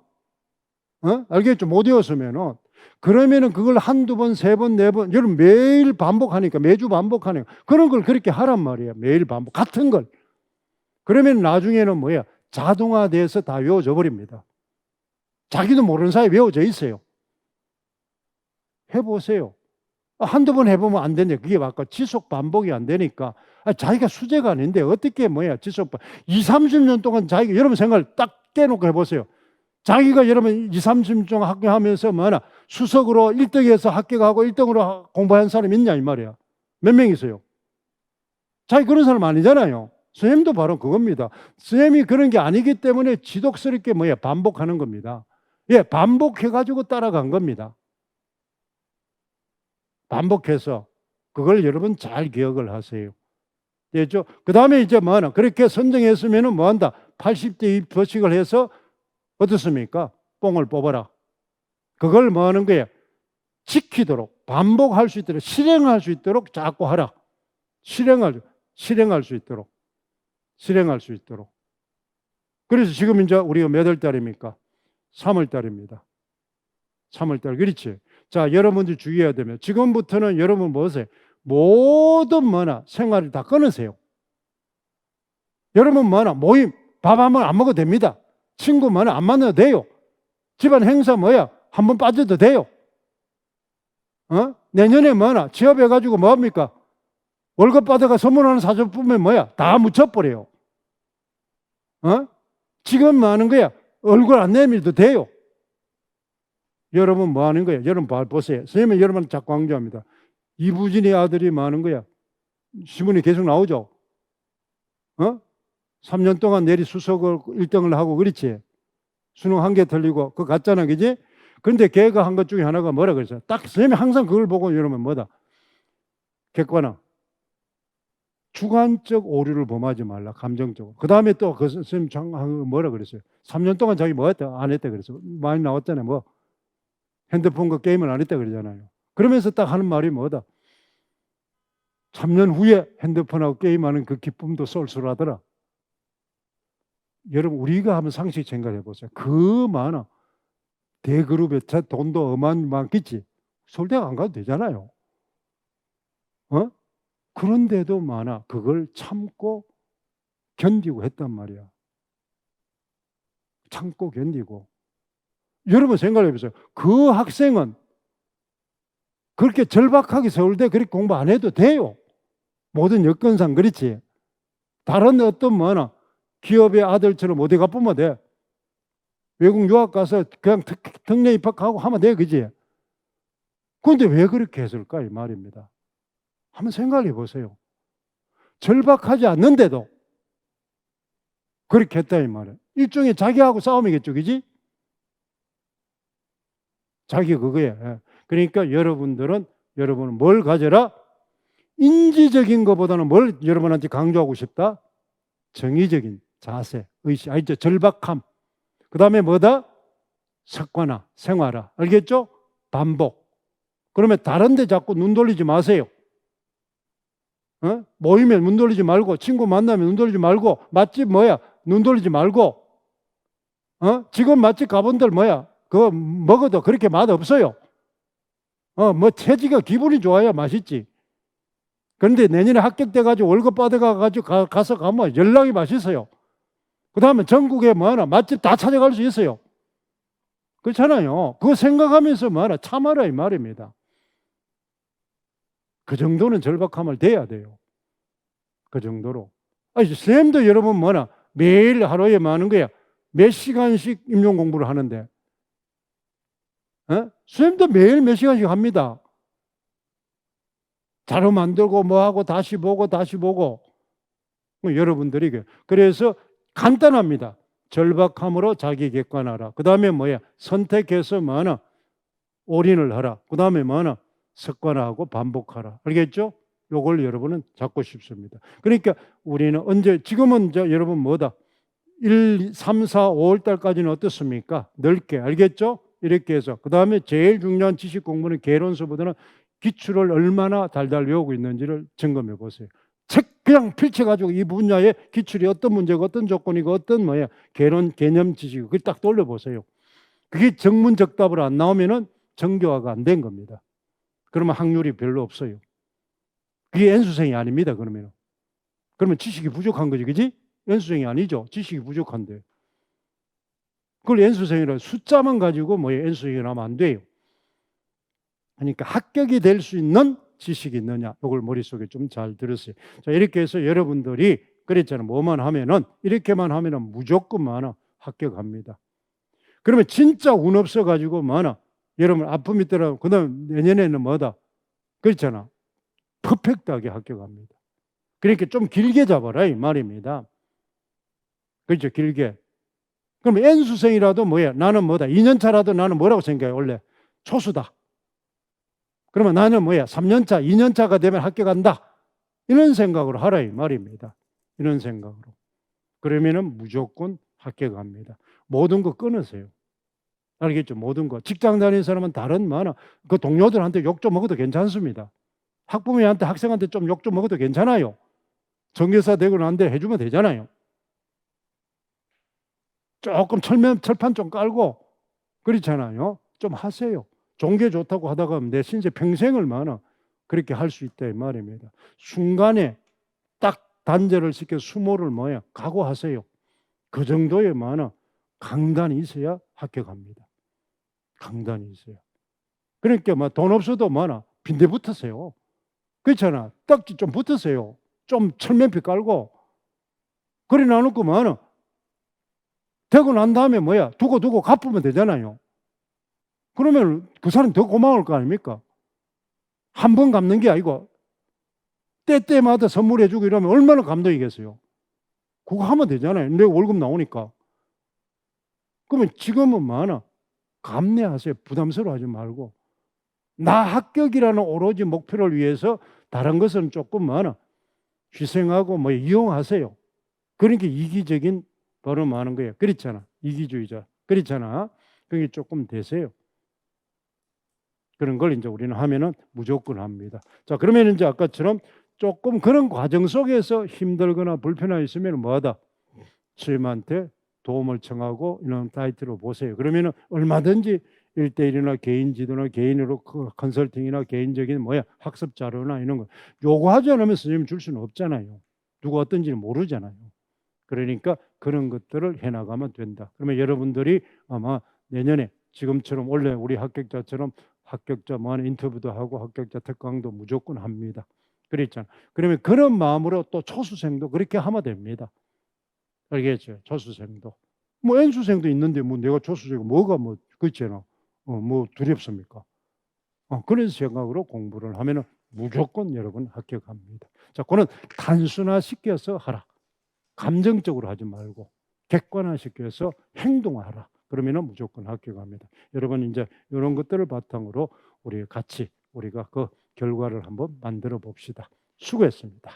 알겠죠? 못 외웠으면은. 그러면은 그걸 한두 번, 세 번, 네 번, 여러분 매일 반복하니까, 매주 반복하니까, 그런 걸 그렇게 하란 말이야. 매일 반복. 같은 걸. 그러면 나중에는 뭐야? 자동화돼서 다 외워져 버립니다. 자기도 모르는 사이에 외워져 있어요. 해보세요. 한두 번 해보면 안 되냐. 그게 아까 지속 반복이 안 되니까. 자기가 수제가 아닌데 어떻게 뭐야. 지속 20, 30년 동안 자기가 여러분 생각을 딱 깨놓고 해보세요. 자기가 여러분 20, 30년 동안 학교하면서 뭐나 수석으로 1등에서 합격하고 1등으로 공부한 사람 있냐 이 말이야. 몇 명 있어요? 자기 그런 사람 아니잖아요. 선생님도 바로 그겁니다. 선생님이 그런 게 아니기 때문에 지독스럽게 뭐야 반복하는 겁니다. 예, 반복해가지고 따라간 겁니다. 반복해서 그걸 여러분 잘 기억을 하세요. 됐죠? 그 다음에 이제 뭐하나 그렇게 선정했으면은 뭐한다? 80대 입버식을 해서 어떻습니까? 뽕을 뽑아라. 그걸 뭐 하는 거예요? 지키도록 반복할 수 있도록 실행할 수 있도록 자꾸 하라. 실행할 수 있도록 실행할 수 있도록. 그래서 지금 이제 우리가 몇 월 달입니까? 3월 달입니다. 3월 달 그렇지. 자, 여러분들 주의해야 되면 지금부터는 여러분 뭐세요? 모든 뭐나 생활을 다 끊으세요. 여러분 뭐나 모임 밥 한 번 안 먹어도 됩니다. 친구 뭐나 안 만나도 돼요. 집안 행사 뭐야 한 번 빠져도 돼요. 내년에 뭐나 취업해가지고 뭐합니까? 월급 받아가 선물하는 사주품에 뭐야 다 묻혀버려요. 지금 뭐 하는 거야? 얼굴 안 내밀도 돼요. 여러분 뭐 하는 거예요? 여러분 보세요. 선생님은 여러분 자꾸 강조합니다. 이부진의 아들이 뭐 하는 거야? 신문에 계속 나오죠. 3년 동안 내리 수석을 1등을 하고 그렇지. 수능 1개 틀리고 그거 같잖아. 그지? 그런데 걔가 한 것 중에 하나가 뭐라 그랬어요? 딱 선생님이 항상 그걸 보고 여러분 뭐다? 객관화. 주관적 오류를 범하지 말라. 감정적으로. 그 다음에 또 그 선생님 뭐라 그랬어요? 3년 동안 자기 뭐 했다? 안 했다 그랬어. 많이 나왔잖아요. 뭐 핸드폰과 게임을 안 했다 그러잖아요. 그러면서 딱 하는 말이 뭐다? 3년 후에 핸드폰하고 게임하는 그 기쁨도 쏠쏠하더라. 여러분 우리가 한번 상식 생각해 보세요. 그 많아. 대그룹에 돈도 어마어마하겠지. 서울대학 안 가도 되잖아요. 그런데도 많아. 그걸 참고 견디고 했단 말이야. 참고 견디고. 여러분 생각해 보세요. 그 학생은 그렇게 절박하게 서울대 그렇게 공부 안 해도 돼요. 모든 여건상 그렇지. 다른 어떤 뭐나 기업의 아들처럼 어디 가보면 돼. 외국 유학 가서 그냥 특례 입학하고 하면 돼. 그지? 그런데 왜 그렇게 했을까? 이 말입니다. 한번 생각해 보세요. 절박하지 않는데도 그렇게 했다 이 말이에요. 일종의 자기하고 싸움이겠죠. 그지? 자기 그거야. 그러니까 여러분은 뭘 가져라? 인지적인 것보다는 뭘 여러분한테 강조하고 싶다? 정의적인 자세, 의식, 알죠? 절박함. 그 다음에 뭐다? 습관화, 생활화. 알겠죠? 반복. 그러면 다른 데 자꾸 눈 돌리지 마세요. 모임에 눈 돌리지 말고, 친구 만나면 눈 돌리지 말고, 맛집 뭐야? 눈 돌리지 말고, 지금 맛집 가본들 뭐야? 그거 먹어도 그렇게 맛 없어요. 뭐 체지가 기분이 좋아야 맛있지. 그런데 내년에 합격돼가지고 월급 받아가지고 가서 가면 연락이 맛있어요. 그 다음에 전국에 뭐하나 맛집 다 찾아갈 수 있어요. 그렇잖아요. 그거 생각하면서 뭐하나 참아라 이 말입니다. 그 정도는 절박함을 돼야 돼요. 그 정도로. 선생님도 여러분 뭐나 매일 하루에 많은 거야. 몇 시간씩 임용 공부를 하는데. 선생님도 매일 몇 시간씩 합니다. 자료 만들고 뭐하고 다시 보고 여러분들이 그래서 간단합니다. 절박함으로 자기 객관하라. 그 다음에 뭐야? 선택해서 올인을 하라. 그 다음에 습관화하고 반복하라. 알겠죠? 요걸 여러분은 잡고 싶습니다. 그러니까 우리는 지금은 이제 여러분 뭐다? 1, 3, 4, 5월 달까지는 어떻습니까? 넓게. 알겠죠? 이렇게 해서. 그 다음에 제일 중요한 지식 공부는 개론서보다는 기출을 얼마나 달달 외우고 있는지를 점검해 보세요. 책 그냥 펼쳐가지고 이 분야의 기출이 어떤 문제고 어떤 조건이고 어떤 개론, 개념 지식, 그걸 딱 돌려보세요. 그게 정문적답으로 안 나오면은 정교화가 안 된 겁니다. 그러면 확률이 별로 없어요. 그게 N수생이 아닙니다, 그러면. 그러면 지식이 부족한 거지, 그지? N수생이 아니죠. 지식이 부족한데. 그걸 N수생이라 숫자만 가지고 N수생이 나면 안 돼요. 그러니까 합격이 될 수 있는 지식이 있느냐, 이걸 머릿속에 좀 잘 들으세요. 자, 이렇게 해서 여러분들이 그랬잖아요. 뭐만 하면은, 이렇게만 하면은 무조건 합격합니다. 그러면 진짜 운 없어가지고 여러분 아픔이 있더라도 그 다음 내년에는 뭐다? 그렇잖아. 퍼펙트하게 합격합니다. 그러니까 좀 길게 잡아라 이 말입니다. 그렇죠? 길게. 그럼 N수생이라도 나는 2년차라도 나는 뭐라고 생각해 원래? 초수다. 그러면 나는 3년차, 2년차가 되면 합격한다. 이런 생각으로 하라 이 말입니다. 이런 생각으로. 그러면은 무조건 합격합니다. 모든 거 끊으세요. 알겠죠? 모든 거. 직장 다니는 사람은 다른 그 동료들한테 욕 좀 먹어도 괜찮습니다. 학부모한테 학생한테 좀 욕 좀 먹어도 괜찮아요. 전교사 되고 난데 해주면 되잖아요. 조금 철판 좀 깔고 그렇잖아요. 좀 하세요. 종교 좋다고 하다가 내 신세 평생을 그렇게 할 수 있다 이 말입니다. 순간에 딱 단절을 시켜 수모를 각오하세요. 그 정도의 강단이 있어야 합격합니다. 강단이 있어요. 그러니까 돈 없어도 빈대 붙으세요. 그렇잖아. 딱지 좀 붙으세요. 좀 철면피 깔고 그래 놔놓고 되고 난 다음에 두고 갚으면 되잖아요. 그러면 그 사람 더 고마울 거 아닙니까? 한 번 갚는 게 아니고 때때마다 선물해주고 이러면 얼마나 감동이겠어요. 그거 하면 되잖아요. 내 월급 나오니까. 그러면 지금은 감내하세요. 부담스러워하지 말고. 나 합격이라는 오로지 목표를 위해서 다른 것은 조금 희생하고 이용하세요. 그러니까 이기적인 바로 많은 거예요. 그렇잖아. 이기주의자. 그렇잖아. 그게 조금 되세요. 그런 걸 이제 우리는 하면은 무조건 합니다. 자, 그러면 이제 아까처럼 조금 그런 과정 속에서 힘들거나 불편함이 있으면 뭐하다? 스님한테 도움을 청하고 이런 타이틀로 보세요. 그러면은 얼마든지 1대1이나 개인 지도나 개인으로 컨설팅이나 개인적인 학습 자료나 이런 거 요구하지 않으면 스님 줄 수는 없잖아요. 누가 어떤지는 모르잖아요. 그러니까 그런 것들을 해나가면 된다. 그러면 여러분들이 아마 내년에 지금처럼 원래 우리 합격자처럼 합격자 인터뷰도 하고 합격자 특강도 무조건 합니다. 그랬잖아. 그러면 그런 마음으로 또 초수생도 그렇게 하면 됩니다. 알겠죠? 초수생도. N수생도 있는데 내가 초수생이 뭐가 그렇잖아. 두렵습니까? 그런 생각으로 공부를 하면은 무조건 여러분 합격합니다. 자, 그는 단순화시켜서 하라. 감정적으로 하지 말고 객관화시켜서 행동하라. 그러면은 무조건 합격합니다. 여러분 이제 이런 것들을 바탕으로 우리가 그 결과를 한번 만들어 봅시다. 수고했습니다.